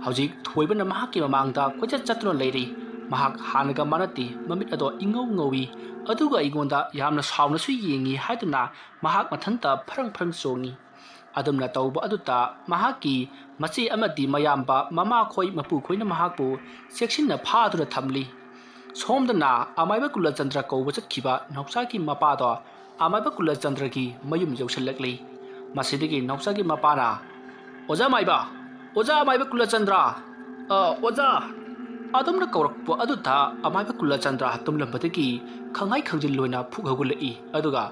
ꯍꯧꯖꯤꯛ ꯊꯣꯏꯕꯅ ꯃꯍꯥꯛꯀꯤ ꯃꯃꯥꯡꯗ ꯀꯣꯏꯆꯠ ꯆꯠꯇꯨꯅ ꯂꯩꯔꯤ ꯃꯍꯥꯛ ꯍꯥꯟꯅꯒ ꯃꯥꯟꯅꯗꯦ ꯃꯃꯤꯠ ꯑꯗꯣ ꯏꯉꯧ ꯉꯧꯏ ꯑꯗꯨꯒ ꯑꯩꯉꯣꯟꯗ ꯌꯥꯝꯅ ꯁꯥꯎꯅꯁꯨ ꯌꯦꯡꯉꯤ ꯍꯥꯏꯗꯨꯅ ꯃꯍꯥꯛ ꯃꯊꯟꯇ ꯐ꯭ꯔꯪ ꯆꯣꯡꯉꯤ ꯑꯗꯨꯝꯅ ꯇꯧꯕ ꯑꯗꯨꯗ ꯃꯍꯥꯛꯀꯤ ꯃꯆꯦ ꯑꯃꯗꯤ ꯃꯌꯥꯝꯕ ꯃꯃꯥꯈꯣꯏ ꯃꯄꯨꯈꯣꯏꯅ ꯃꯍꯥꯛꯄꯨ ꯆꯦꯛꯁꯤꯟꯅ ꯐꯥꯗꯨꯅ ꯊꯝꯂꯤ ꯁꯣꯝꯗꯅ ꯑꯃꯥꯏꯕ ꯀꯨꯂꯆꯟꯗ꯭ꯔ ꯀꯧꯕ ꯆꯠꯈꯤꯕ ꯅꯥꯎꯆꯥꯒꯤ ꯃꯄꯥꯗꯣ ꯑꯃꯥꯏꯕ ꯀꯨꯂꯆꯟꯗ꯭ꯔꯒꯤ ꯃꯌꯨꯝ ꯌꯧꯁꯤꯜꯂꯛꯂꯤ ꯃꯁꯤꯗꯒꯤ ꯅꯥꯎꯆꯥꯒꯤ ꯃꯄꯥꯅ ꯑꯣꯖꯥ ꯃꯥꯏꯕ ꯑꯣꯖꯥ ꯑꯃꯥꯏꯕ ꯀꯨꯂꯆꯟꯗ꯭ꯔ ꯑꯣꯖꯥ ꯑꯗꯨꯝꯅ ꯀꯧꯔꯛꯄ ꯑꯗꯨꯗ ꯑꯃꯥꯏꯕ ꯀꯨꯂꯆꯟꯗ꯭ꯔ ꯇꯨꯝꯂꯝꯕꯗꯒꯤ ꯈꯪꯍꯥꯏ ꯈꯪꯖꯤꯜꯂꯣꯏꯅ ꯐꯨꯛ ꯍꯧꯒꯠꯂꯛꯏ ꯑꯗꯨꯒ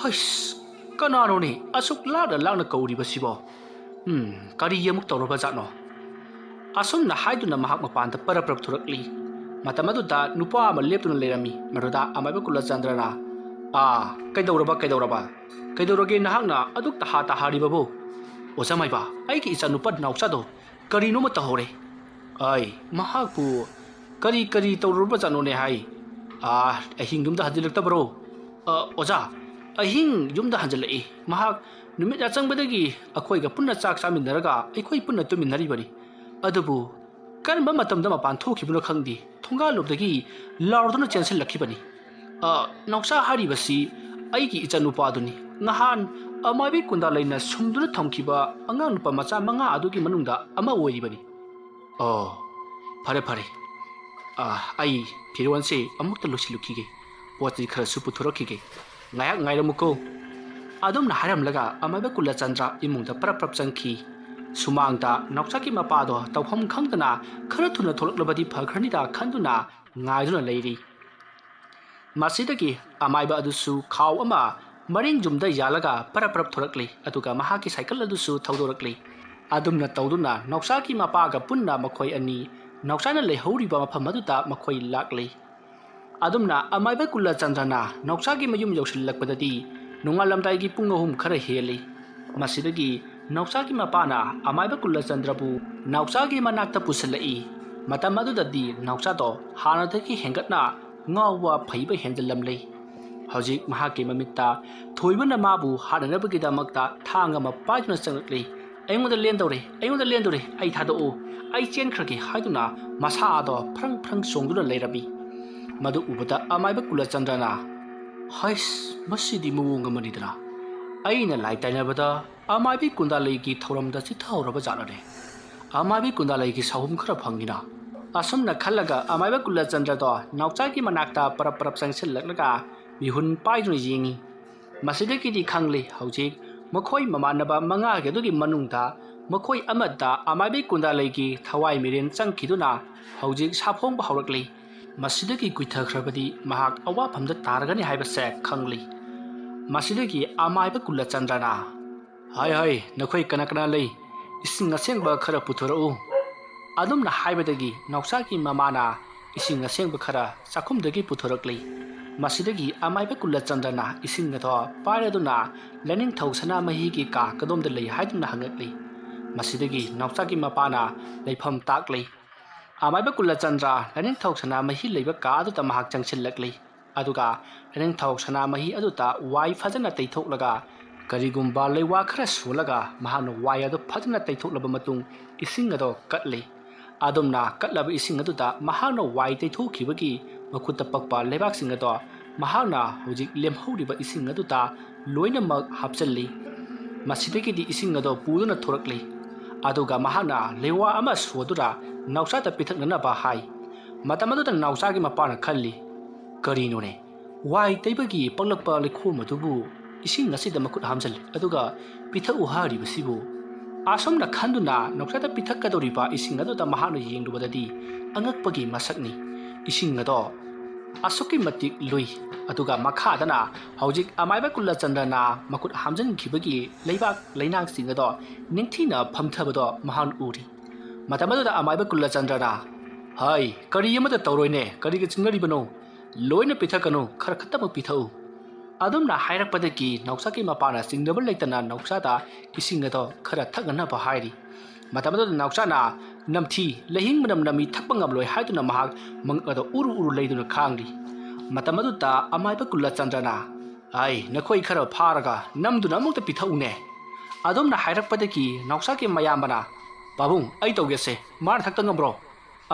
ꯍꯩꯁ ꯀꯅꯥꯅꯣꯅꯦ ꯑꯁꯨꯛ ꯂꯥꯞꯅ ꯀꯧꯔꯤꯕꯁꯤꯕꯣ ꯀꯔꯤ ꯑꯃꯨꯛ ꯇꯧꯔꯕ ꯖꯥꯠꯅꯣ ꯑꯁꯨꯝꯅ ꯍꯥꯏꯗꯨꯅ ꯃꯍꯥꯛ ꯃꯄꯥꯟꯗ ꯄꯔꯞ ꯊꯣꯔꯛꯂꯤ ꯃꯇꯝ ꯑꯗꯨꯗ ꯅꯨꯄꯥ ꯑꯃ ꯂꯦꯞꯇꯨꯅ ꯂꯩꯔꯝꯃꯤ ꯃꯗꯨꯗ ꯑꯃꯥꯏꯕ ꯀꯨꯂꯆꯟꯗ꯭ꯔꯅ ꯀꯩꯗꯧꯔꯒꯦ ꯅꯍꯥꯛꯅ ꯑꯗꯨꯛ ꯇꯍꯥꯔꯤꯕꯕꯨ ꯑꯣꯖꯥ ꯃꯥꯏꯕ ꯑꯩꯒꯤ ꯏꯆꯥꯅꯨꯄꯥ ꯅꯥꯎꯆꯥꯗꯣ ꯀꯔꯤꯅꯣꯃ ꯇꯧꯍꯧꯔꯦ ꯃꯍꯥꯛꯄꯨ ꯀꯔꯤ ꯇꯧꯔꯨꯔꯕ ꯖꯥꯠꯅꯣꯅꯦ ꯍꯥꯏ ꯑꯍꯤꯡ ꯌꯨꯝꯗ ꯍꯟꯖꯤꯜꯂꯛꯇꯕ꯭ꯔꯣ ꯑꯣꯖꯥ ꯑꯍꯤꯡ ꯌꯨꯝꯗ ꯍꯟꯖꯤꯜꯂꯛꯏ ꯃꯍꯥꯛ ꯅꯨꯃꯤꯠ ꯌꯥꯆꯪꯕꯗꯒꯤ ꯑꯩꯈꯣꯏꯒ ꯄꯨꯟꯅ ꯆꯥꯛ ꯆꯥꯃꯤꯟꯅꯔꯒ ꯑꯩꯈꯣꯏ ꯄꯨꯟꯅ ꯇꯨꯃꯤꯟꯅꯔꯤꯕꯅꯤ ꯑꯗꯨꯕꯨ ꯀꯔꯝꯕ ꯃꯇꯝꯗ ꯃꯄꯥꯟ ꯊꯣꯛꯈꯤꯕꯅꯣ ꯈꯪꯗꯦ ꯊꯣꯡꯒꯥꯜꯂꯣꯝꯗꯒꯤ ꯂꯥꯎꯔꯗꯨꯅ ꯆꯦꯟꯁꯤꯜꯂꯛꯈꯤꯕꯅꯤ ꯅꯥꯎꯆꯥ ꯍꯥꯏꯔꯤꯕꯁꯤ ꯑꯩꯒꯤ ꯏꯆꯥꯅꯨꯄꯥꯗꯨꯅꯤ ꯅꯍꯥꯟ ꯑꯃꯥꯏꯕꯤ ꯀꯨꯟꯗꯥꯂꯩꯅ ꯁꯨꯝꯗꯨꯅ ꯊꯝꯈꯤꯕ ꯑꯉꯥꯡ ꯅꯨꯄꯥ ꯃꯆꯥ 5 ꯑꯗꯨꯒꯤ ꯃꯅꯨꯡꯗ ꯑꯃ ꯑꯣꯏꯔꯤꯕꯅꯤ ꯐꯔꯦ ꯑꯩ ꯐꯤꯔꯣꯜꯁꯦ ꯑꯃꯨꯛꯇ ꯂꯣꯏꯁꯤꯜꯂꯨꯈꯤꯒꯦ ꯄꯣꯠ ꯆꯩ ꯈꯔꯁꯨ ꯄꯨꯊꯣꯔꯛꯈꯤꯒꯦ ꯉꯥꯏꯍꯥꯛ ꯉꯥꯏꯔꯝꯃꯨꯀꯣ ꯑꯗꯨꯝꯅ ꯍꯥꯏꯔꯝꯂꯒ ꯑꯃꯥꯏꯕ ꯀꯨꯂꯆꯟꯗ꯭ꯔ ꯏꯃꯨꯡꯗ ꯄꯔꯞ ꯆꯪꯈꯤ ꯁꯨꯃꯥꯡꯗ ꯅꯥꯎꯆꯥꯒꯤ ꯃꯄꯥꯗꯣ ꯇꯧꯐꯝ ꯈꯪꯗꯅ ꯈꯔ ꯊꯨꯅ ꯊꯣꯛꯂꯛꯂꯕꯗꯤ ꯐꯈ꯭ꯔꯅꯤꯗ ꯈꯟꯗꯨꯅ ꯉꯥꯏꯗꯨꯅ ꯂꯩꯔꯤ ꯃꯁꯤꯗꯒꯤ ꯑꯃꯥꯏꯕ ꯑꯗꯨꯁꯨ ꯈꯥꯎ ꯑꯃ ꯃꯔꯤꯡꯖꯨꯝꯗ ꯌꯥꯜꯂꯒ ꯄꯔꯞ ꯊꯣꯔꯛꯂꯤ ꯑꯗꯨꯒ ꯃꯍꯥꯛꯀꯤ ꯁꯥꯏꯀꯜ ꯑꯗꯨꯁꯨ ꯊꯧꯗꯣꯔꯛꯂꯤ ꯑꯗꯨꯝꯅ ꯇꯧꯗꯨꯅ ꯅꯥꯎꯆꯥꯒꯤ ꯃꯄꯥꯒ ꯄꯨꯟꯅ ꯃꯈꯣꯏ ꯑꯅꯤ ꯅꯥꯎꯆꯥꯅ ꯂꯩꯍꯧꯔꯤꯕ ꯃꯐꯝ ꯑꯗꯨꯗ ꯃꯈꯣꯏ ꯂꯥꯛꯂꯤ ꯑꯗꯨꯝꯅ ꯑꯃꯥꯏꯕ ꯀꯨꯂꯆꯟꯗ꯭ꯔꯅ ꯅꯥꯎꯆꯥꯒꯤ ꯃꯌꯨꯝ ꯌꯧꯁꯤꯜꯂꯛꯄꯗꯗꯤ ꯅꯣꯡꯉꯥꯜꯂꯝꯗꯥꯏꯒꯤ ꯄꯨꯡ 3 ꯈꯔ ꯍꯦꯜꯂꯤ ꯃꯁꯤꯗꯒꯤ ꯅꯥꯎꯆꯥꯒꯤ ꯃꯄꯥꯅ ꯑꯃꯥꯏꯕ ꯀꯨꯂꯆꯟꯗ꯭ꯔꯕꯨ ꯅꯥꯎꯆꯥꯒꯤ ꯃꯅꯥꯛꯇ ꯄꯨꯁꯤꯜꯂꯛꯏ ꯃꯇꯝ ꯑꯗꯨꯗꯗꯤ ꯅꯥꯎꯆꯥꯗꯣ ꯍꯥꯟꯅꯗꯒꯤ ꯍꯦꯟꯒꯠꯅ ꯉꯥꯎꯕ ꯐꯩꯕ ꯍꯦꯟꯖꯜꯂꯝꯂꯤ ꯍꯧꯖꯤꯛ ꯃꯍꯥꯛꯀꯤ ꯃꯃꯤꯠꯇ ꯊꯣꯏꯕꯅ ꯃꯥꯕꯨ ꯍꯥꯠꯅꯅꯕꯒꯤꯗꯃꯛꯇ ꯊꯥꯡ ꯑꯃ ꯄꯥꯏꯗꯨꯅ ꯆꯪꯂꯛꯂꯤ ꯑꯩꯉꯣꯟꯗ ꯂꯦꯟꯗꯧꯔꯦ ꯑꯩ ꯊꯥꯗꯣꯛꯎ ꯑꯩ ꯆꯦꯟꯈ꯭ꯔꯒꯦ ꯍꯥꯏꯗꯨꯅ ꯃꯁꯥꯗꯣ ꯐ꯭ꯔꯪ ꯆꯣꯡꯗꯨꯅ ꯂꯩꯔꯝꯃꯤ ꯃꯗꯨ ꯎꯕꯗ ꯑꯃꯥꯏꯕ ꯀꯨꯂꯆꯟꯗ꯭ꯔꯅ ꯍꯩꯁ ꯃꯁꯤꯗꯤ ꯃꯑꯣꯡ ꯑꯃꯅꯤꯗꯅ ꯑꯩꯅ ꯂꯥꯏ ꯇꯥꯏꯅꯕꯗ ꯑꯃꯥꯏꯕꯤ ꯀꯨꯟꯗꯥꯂꯩꯒꯤ ꯊꯧꯔꯝꯗ ꯆꯤꯠꯊꯍꯧꯔꯕ ꯖꯥꯠꯂꯅꯦ ꯑꯃꯥꯏꯕꯤ ꯀꯨꯟꯗꯥꯂꯩꯒꯤ ꯁꯥꯍꯨꯝ ꯈꯔ ꯐꯪꯉꯤꯅ ꯑꯁꯨꯝꯅ ꯈꯜꯂꯒ ꯑꯃꯥꯏꯕ ꯀꯨꯂꯆꯟꯗ꯭ꯔꯗꯣ ꯅꯥꯎꯆꯥꯒꯤ ꯃꯅꯥꯛꯇ ꯄꯔꯞ ꯆꯪꯁꯤꯜꯂꯛꯂꯒ ꯃꯤꯍꯨꯟ ꯄꯥꯏꯗꯨꯅ ꯌꯦꯡꯉꯤ ꯃꯁꯤꯗꯒꯤꯗꯤ ꯈꯪꯂꯤ ꯍꯧꯖꯤक ꯃꯈꯣꯏ ꯃꯃꯥꯟꯅꯕ 5ꯒꯤ ꯑꯗꯨꯒꯤ ꯃꯅꯨꯡꯗ ꯃꯈꯣꯏ ꯑꯃꯗ ꯑꯃꯥꯏꯕꯤ ꯀꯨꯟꯗꯥꯂꯩꯒꯤ ꯊꯋꯥꯏ ꯃꯤꯔꯦꯟ ꯆꯪꯈꯤꯗꯨꯅ ꯍꯧꯖꯤक ꯁꯥꯐꯣꯡꯕ ꯍꯧꯔꯛꯂꯤ ꯃꯁꯤꯗꯒꯤ ꯀꯨꯏꯊꯈ꯭ꯔꯕꯗꯤ ꯃꯍꯥꯛ ꯑꯋꯥꯐꯝꯗ ꯇꯥꯔꯒꯅꯤ ꯍꯥꯏꯕꯁꯦ ꯈꯪꯂꯤ ꯃꯁꯤꯗꯒꯤ ꯑꯃꯥꯏꯕ ꯀꯨꯂꯆꯟꯗ꯭ꯔꯅ ꯍꯥꯏ ꯅꯈꯣꯏ ꯀꯅꯥ ꯂꯩ इसिंग असेंबा खरा पुथोरऊ अदुमना हाइबदगी नौसाकी ममाना इसिंग असेंबा खरा चाखुमदगी पुथोरकली मसिदगी अमाइबा कुलचंद्रना इसिंग अथो पायदुना लेनिंग थौसना महीगी का कदोमद लई हाइदुना हंगकली मसिदगी नौसाकी मपाना लेफम ताकली अमाइबा कुलचंद्र लेनिंग थौसना मही लेबा का अदुता महाक चंगसिलकली अदुगा लेनिंग थौसना मही अदुता वाई फजना तैथोकलगा करीगुम्बा लेवा खरा सोलगा महानो वाई अदु फजना तैथोकलब मतुंग इसिंग अदो कटली अदुमना कटलब इसिंग अदुदा महानो वाई तैथोखिबगी मखुता पक्पा लेबाकसिंग अदो महाना हुजिक लेमहौरिबा इसिंग अदुदा लोइनमक हापचल्ली मसिदगिदी इसिंग अदो पुदुना थोरकली अदुगा महाना लेवा अमा सोदुरा नौसाता पिथकननबा हाई मतम अदुदा नौसागी मपाना खल्ली करीनोने वाई तैबगी पगलकपा लेखोम अदुबु इसिंग असिदा मकुट हामजल अदुगा पिथकउ हारिबसिबु आसमना खंदुना नौसाता पिथककदोरिबा इसिंग अदुदा महाना येंगदुबददी अंगकपगी मसकनी इसिंग अदो असुकी मतिक लुई अदुगा मखादना हौजिक अमाइबा कुलचंद्रना मकुट हामजनखिबगी लेबाक लैनाक सिंग अदो निंगथिना फमथबदो महान उरी मतमदुदा अमाइबा कुलचंद्रना हाय करी अमदा तौरोइने करीग चिंगरिबनो लोइना पिथकनो खर खतम पिथौ अदुमना हाइरकपदगी नौसाकी मपाना चिंगदब लेतना नौसादा इसिंग अदो खर थगना बहाइरी मतमदुदा नौसाना नमथी लहिंग मनम नमी थकपंगमलोय हाइदुना महाक मंग अदो उरु लेदुना खांगली मतमदुदा अमाइबा कुलचंद्रना आई नखोई खर फारगा नमदुना अमुक्त पिथौने अदुमना हाइरकपदगी नौसाकी मयामबना बाबुंग आई तौगेसे मार थक्तंगब्रो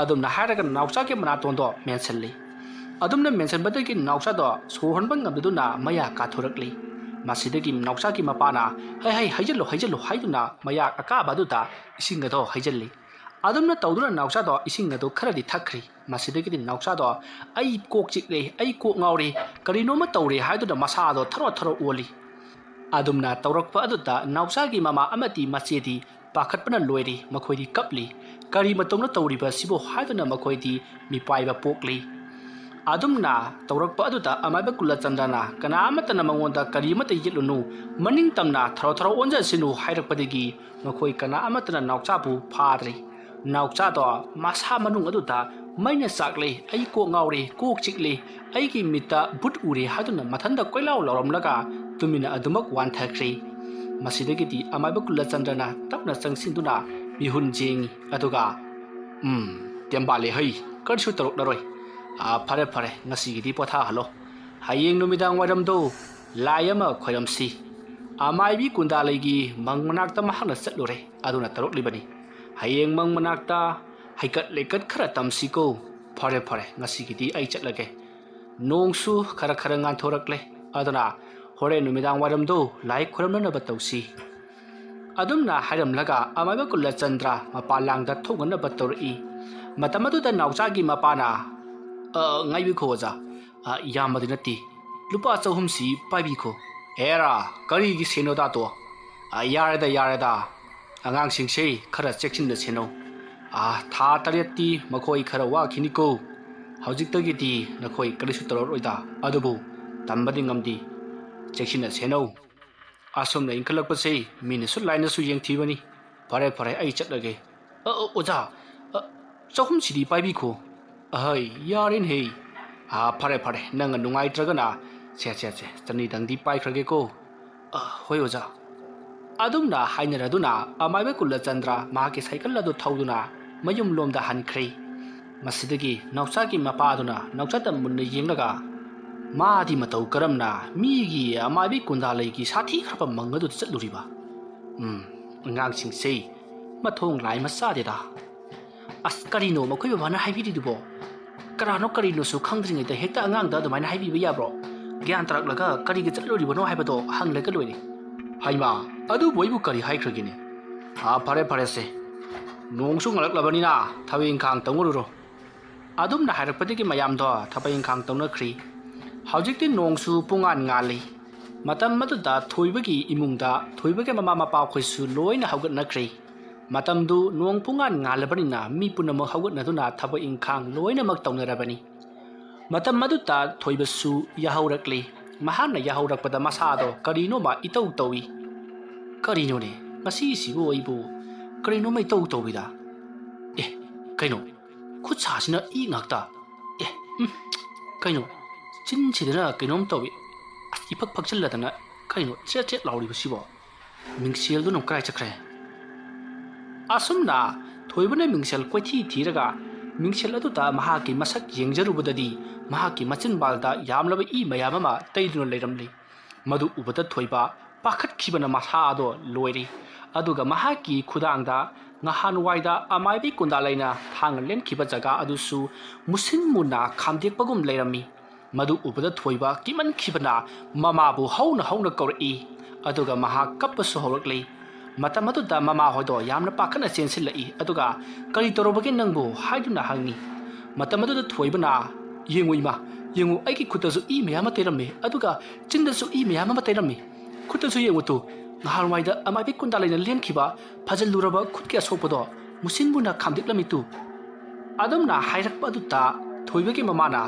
अदुमना हाइरगा नौसाकी मनातोंदो मेंसनली अदुमना मेंसनबदगी नौसादो सोहनबंग ngabduna maya kathorकली मसिदगी नौसाकी मपाना हाय हाइजल्लो हाइदुना मया अकाबादुदा इसिंग अदो हाइजल्ली अदुमना तौदुना नौसादो इसिंग अदो खरदी थखरी मसिदगी नौसादो आई कोक चिकले आई कोक ngawri करिनोमा तौरे हाइदुना मसादो थरो ओली अदुमना तौरकपा अदुदा नौसागी ममा अमति मचेदी पाखतपना लोइरी मखोइदी कपली करी मतौना तौरिबा सिबो हाइदुना मखोइदी मिपाइबा पोकली अदुमना तौरकपा अदुदा अमाइबा कुलचंद्रना कनामतना मंगोंदा करीमता यिलुनु मनिंग तमना थरो ओंजसिनु हाइरकपदगी मखोइ कनामतना नौचाबु फाद्री नौचादो मसा मनुंग अदुदा मैना साकले आई को ngawre कोक चिकले आईगी मिता बुट उरे हादुना मथंदा कोइलाव लौरमलगा तुमिना अदुमक वानथख्री मसिदगिदी अमाइबा कुलचंद्रना तपना चंगसिंदुना मिहुन जेंगी अदुगा तेंबाले हई करसु तरुकनरोय फरे ngasiगidi पोथा हलो हायेंग नुमिदांग वारमदो लायमा खोयमसी अमाइबी कुंदालैगी मंगमनाक्ता महना चतलुरे अदुना तरुकलिबनी हायेंग मंगमनाक्ता हाइकत लेकत खरा तमसिको फरे ngasiगidi आई चतलगे नोंगसु खरा nganthorакले अदुना होरे नुमिदांग वारमदो लाई खुरमननबा तौसी अदुमना हायरमलगा अमाइबा Kulachandra मपालांगदा थोगनबा तौरई मतमदुदा नौचागी मपाना ngaibi ko za yamadi nati lupa chahumsi paibi ko ꯍꯦꯔꯥ ꯀꯔꯤꯒꯤ ꯁꯦꯟꯅꯣꯗꯥꯇꯣ ꯌꯥꯔꯦꯗ ꯑꯉꯥꯡꯁꯤꯡꯁꯦ ꯈꯔ ꯆꯦꯛꯁꯤꯟꯅ ꯁꯦꯟꯅꯧ ꯊꯥ 7ꯇꯤ ꯃꯈꯣꯏ ꯈꯔ ꯋꯥꯈꯤꯅꯤꯀꯣ ꯍꯧꯖꯤꯛꯇꯒꯤꯗꯤ ꯅꯈꯣꯏ ꯀꯔꯤꯁꯨ ꯇꯧꯔꯔꯣꯏꯗ ꯑꯗꯨꯕꯨ ꯇꯝꯕꯗꯤ ꯉꯝꯗꯦ ꯆꯦꯛꯁꯤꯟꯅ ꯁꯦꯟꯅꯧ ꯑꯁꯨꯝꯅ ꯏꯟꯈꯠꯂꯛꯄꯁꯦ ꯃꯤꯅꯁꯨ ꯂꯥꯏꯅꯁꯨ ꯌꯦꯡꯊꯤꯕꯅꯤ ꯐꯔꯦ ꯑꯩ ꯆꯠꯂꯒꯦ ꯑꯣꯖꯥ ꯆꯍꯨꯝꯁꯤꯗꯤ ꯄꯥꯏꯕꯤꯈꯣ ꯑꯍꯩ ꯌꯥꯔꯦꯅꯦꯍꯦ ꯐꯔꯦ ꯅꯪꯅ ꯅꯨꯡꯉꯥꯏꯇ꯭ꯔꯒꯅ ꯁꯦ ꯆꯅꯤꯗꯪꯗꯤ ꯄꯥꯏꯈ꯭ꯔꯒꯦꯀꯣ ꯍꯣꯏ ꯑꯣꯖꯥ ꯑꯗꯨꯝꯅ ꯍꯥꯏꯅꯔꯗꯨꯅ ꯑꯃꯥꯏꯕ ꯀꯨꯂꯆꯟꯗ꯭ꯔ ꯃꯍꯥꯛꯀꯤ ꯁꯥꯏꯀꯜ ꯑꯗꯨ ꯊꯧꯗꯨꯅ ꯃꯌꯨꯝꯂꯣꯝꯗ ꯍꯟꯈ꯭ꯔꯦ ꯃꯁꯤꯗꯒꯤ ꯅꯥꯎꯆꯥꯒꯤ ꯃꯄꯥꯗꯨꯅ ꯅꯥꯎꯆꯥꯗ ꯃꯨꯟꯅ ꯌꯦꯡꯂꯒ ꯃꯥꯗꯤ ꯃꯇꯧ ꯀꯔꯝꯅ ꯃꯤꯒꯤ ꯑꯃꯥꯏꯕꯤ ꯀꯨꯟꯗꯥꯂꯩꯒꯤ ꯁꯥꯊꯤꯈ꯭ꯔꯕ ꯃꯪ ꯑꯗꯨꯗ ꯆꯠꯂꯨꯔꯤꯕ ꯑꯉꯥꯡꯁꯤꯡꯁꯦ ꯃꯊꯣꯡ ꯂꯥꯏ ꯃꯆꯥꯗꯦꯗ ꯀꯔꯤꯅꯣ ꯃꯈꯣꯏ ꯕꯕꯥꯅ ꯍꯥꯏꯕꯤꯔꯤꯗꯨꯕꯣ ꯀꯅꯥꯅꯣ ꯀꯔꯤꯅꯣꯁꯨ ꯈꯪꯗ꯭ꯔꯤꯉꯩꯗ ꯍꯦꯛꯇ ꯑꯉꯥꯡꯗ ꯑꯗꯨꯃꯥꯏꯅ ꯍꯥꯏꯕꯤꯕ ꯌꯥꯕ꯭ꯔꯣ ꯒ꯭ꯌꯥꯟ ꯇꯥꯔꯛꯂꯒ ꯀꯔꯤꯒꯤ ꯆꯠꯂꯨꯔꯤꯕꯅꯣ ꯍꯥꯏꯕꯗꯣ ꯍꯪꯂꯒ ꯂꯣꯏꯔꯦ ꯍꯩꯃꯥ ꯑꯗꯨꯕꯨ ꯑꯩꯕꯨ ꯀꯔꯤ ꯍꯥꯏꯈ꯭ꯔꯒꯦꯅꯦ ꯐꯔꯦꯁꯦ ꯅꯣꯡꯁꯨ ꯉꯂꯛꯂꯕꯅꯤꯅ ꯊꯕꯛ ꯏꯪꯈꯥꯡ ꯇꯧꯅꯔꯨꯔꯣ ꯑꯗꯨꯝꯅ ꯍꯥꯏꯔꯛꯄꯗꯒꯤ ꯃꯌꯥꯝꯗꯣ ꯊꯕꯛ ꯏꯪꯈꯥꯡ ꯇꯧꯅꯈ꯭ꯔꯤ ꯍꯧꯖꯤꯛꯇꯤ ꯅꯣꯡꯁꯨ ꯄꯨꯡꯉꯥꯟ ꯉꯥꯜꯂꯤ ꯃꯇꯝ ꯑꯗꯨꯗ ꯊꯣꯏꯕꯒꯤ ꯏꯃꯨꯡꯗ ꯊꯣꯏꯕꯒꯤ ꯃꯃꯥ ꯃꯄꯥꯈꯣꯏꯁꯨ ꯂꯣꯏꯅ ꯍꯧꯒꯠꯅꯈ꯭ꯔꯤ ꯃꯇꯝꯗꯨ ꯅꯣꯡ ꯄꯨꯡꯉꯥꯟ ꯉꯥꯜꯂꯕꯅꯤ나 ꯃꯤ ꯄꯨꯝꯅꯃꯛ ꯍꯧꯒꯠꯅꯗꯨꯅ ꯊꯕꯛ ꯏꯪꯈꯥꯡ ꯂꯣꯏꯅꯃꯛ ꯇꯧꯅꯔꯕꯅꯤ ꯃꯇꯝ ꯑꯗꯨꯗ ꯊꯣꯏꯕꯁꯨ ꯌꯥꯍꯧꯔꯛꯂꯤ ꯃꯍꯥꯛꯅ ꯌꯥꯍꯧꯔꯛꯄꯗ ꯃꯁꯥꯗꯣ ꯀꯔꯤꯅꯣꯃ ꯏꯇꯧ ꯇꯧꯏ ꯀꯔꯤꯅꯣꯅꯦ ꯉꯁꯤꯁꯤꯕꯨ ꯑꯩꯕꯨ ꯀꯔꯤꯅꯣꯃ ꯏꯇꯧ ꯇꯧꯏꯗ ꯀꯩꯅꯣ ꯈꯨꯠ ꯁꯥꯁꯤꯅ ꯏ ꯉꯥꯛꯇ ꯀꯩꯅꯣ ꯆꯤꯟꯁꯤꯗꯅ ꯀꯩꯅꯣꯝ ꯇꯧꯏ 이팍 팍질라다나 그리노 쨀쨀 라우리부시보 밍셀도는 그라이 ꯆꯠꯈ꯭ꯔꯦ ꯑꯁꯨꯝꯅ ꯊꯣꯏꯕꯅ ꯃꯤꯡꯁꯦꯜ ꯀꯣꯏꯊꯤ ꯊꯤꯔꯒ ꯃꯤꯡꯁꯦꯜ ꯑꯗꯨꯗ ꯃꯍꯥꯛꯀꯤ ꯃꯁꯛ ꯌꯦꯡꯖꯔꯨꯕꯗꯗꯤ ꯃꯍꯥꯛꯀꯤ ꯃꯆꯤꯟꯕꯥꯜꯗ ꯌꯥꯝꯂꯕ ꯏ ꯃꯌꯥꯝ ꯑꯃ ꯇꯩꯗꯨꯅ ꯂꯩꯔꯝꯂꯤ ꯃꯗꯨ ꯎꯕꯗ ꯊꯣꯏꯕ ꯄꯥꯈꯠꯈꯤꯕꯅ ꯃꯁꯥꯗꯣ ꯂꯣꯏꯔꯤ ꯑꯗꯨꯒ ꯃꯍꯥꯛꯀꯤ ꯈꯨꯗꯥꯡꯗ ꯉꯍꯥꯟꯋꯥꯏꯗ ꯑꯃꯥꯏꯕꯤ ꯀꯨꯟꯗꯥꯂꯩꯅ ꯊꯥꯡꯅ ꯂꯦꯟꯈꯤꯕ ꯖꯒꯥ ꯑꯗꯨꯁꯨ ꯃꯨꯁꯤꯟ ꯃꯨꯟꯅ ꯈꯥꯝꯗꯦꯛꯄꯒꯨꯝ ꯂꯩꯔꯝꯃꯤ ꯃꯗꯨ ꯎꯕꯗ ꯊꯣꯏꯕ ꯀꯤꯃꯟꯈꯤꯕꯅ ꯃꯃꯥꯕꯨ ꯍꯧꯅ ꯀꯧꯔꯛꯏ ꯑꯗꯨꯒ ꯃꯍꯥꯛ ꯀꯞꯄꯁꯨ ꯍꯧꯔꯛꯂꯤ ꯃꯇꯝ ꯑꯗꯨꯗ ꯃꯃꯥ ꯍꯣꯏꯗꯣ ꯌꯥꯝꯅ ꯄꯥꯈꯠꯅ ꯆꯦꯟꯁꯤꯜꯂꯛꯏ ꯑꯗꯨꯒ ꯀꯔꯤ ꯇꯧꯔꯕꯒꯦ ꯅꯪꯕꯨ ꯍꯥꯏꯗꯨꯅ ꯍꯪꯉꯤ ꯃꯇꯝ ꯑꯗꯨꯗ ꯊꯣꯏꯕꯅ ꯌꯦꯡꯉꯨ ꯏꯃꯥ ꯌꯦꯡꯉꯨ ꯑꯩꯒꯤ ꯈꯨꯠꯇꯁꯨ ꯏ ꯃꯌꯥꯝ ꯑꯃ ꯇꯩꯔꯝꯃꯤ ꯑꯗꯨꯒ ꯆꯤꯟꯗꯁꯨ ꯏ ꯃꯌꯥꯝ ꯑꯃ ꯇꯩꯔꯝꯃꯤ ꯈꯨꯠꯇꯁꯨ ꯌꯦꯡꯉꯨ ꯇꯨ ꯉꯍꯥꯟꯋꯥꯏꯗ ꯑꯃꯥꯏꯕꯤ ꯀꯨꯟꯗꯥꯂꯩꯅ ꯂꯦꯟꯈꯤꯕ ꯐꯖꯜꯂꯨꯔꯕ ꯈꯨꯠꯀꯤ ꯑꯁꯣꯛꯄꯗꯣ ꯃꯨꯁꯤꯟ ꯃꯨꯟꯅ ꯈꯥꯝꯗꯦꯛꯂꯝꯃꯤ ꯇꯨ ꯑꯗꯨꯝꯅ ꯍꯥꯏꯔꯛꯄ ꯑꯗꯨꯗ ꯊꯣꯏꯕꯒꯤ ꯃꯃꯥꯅ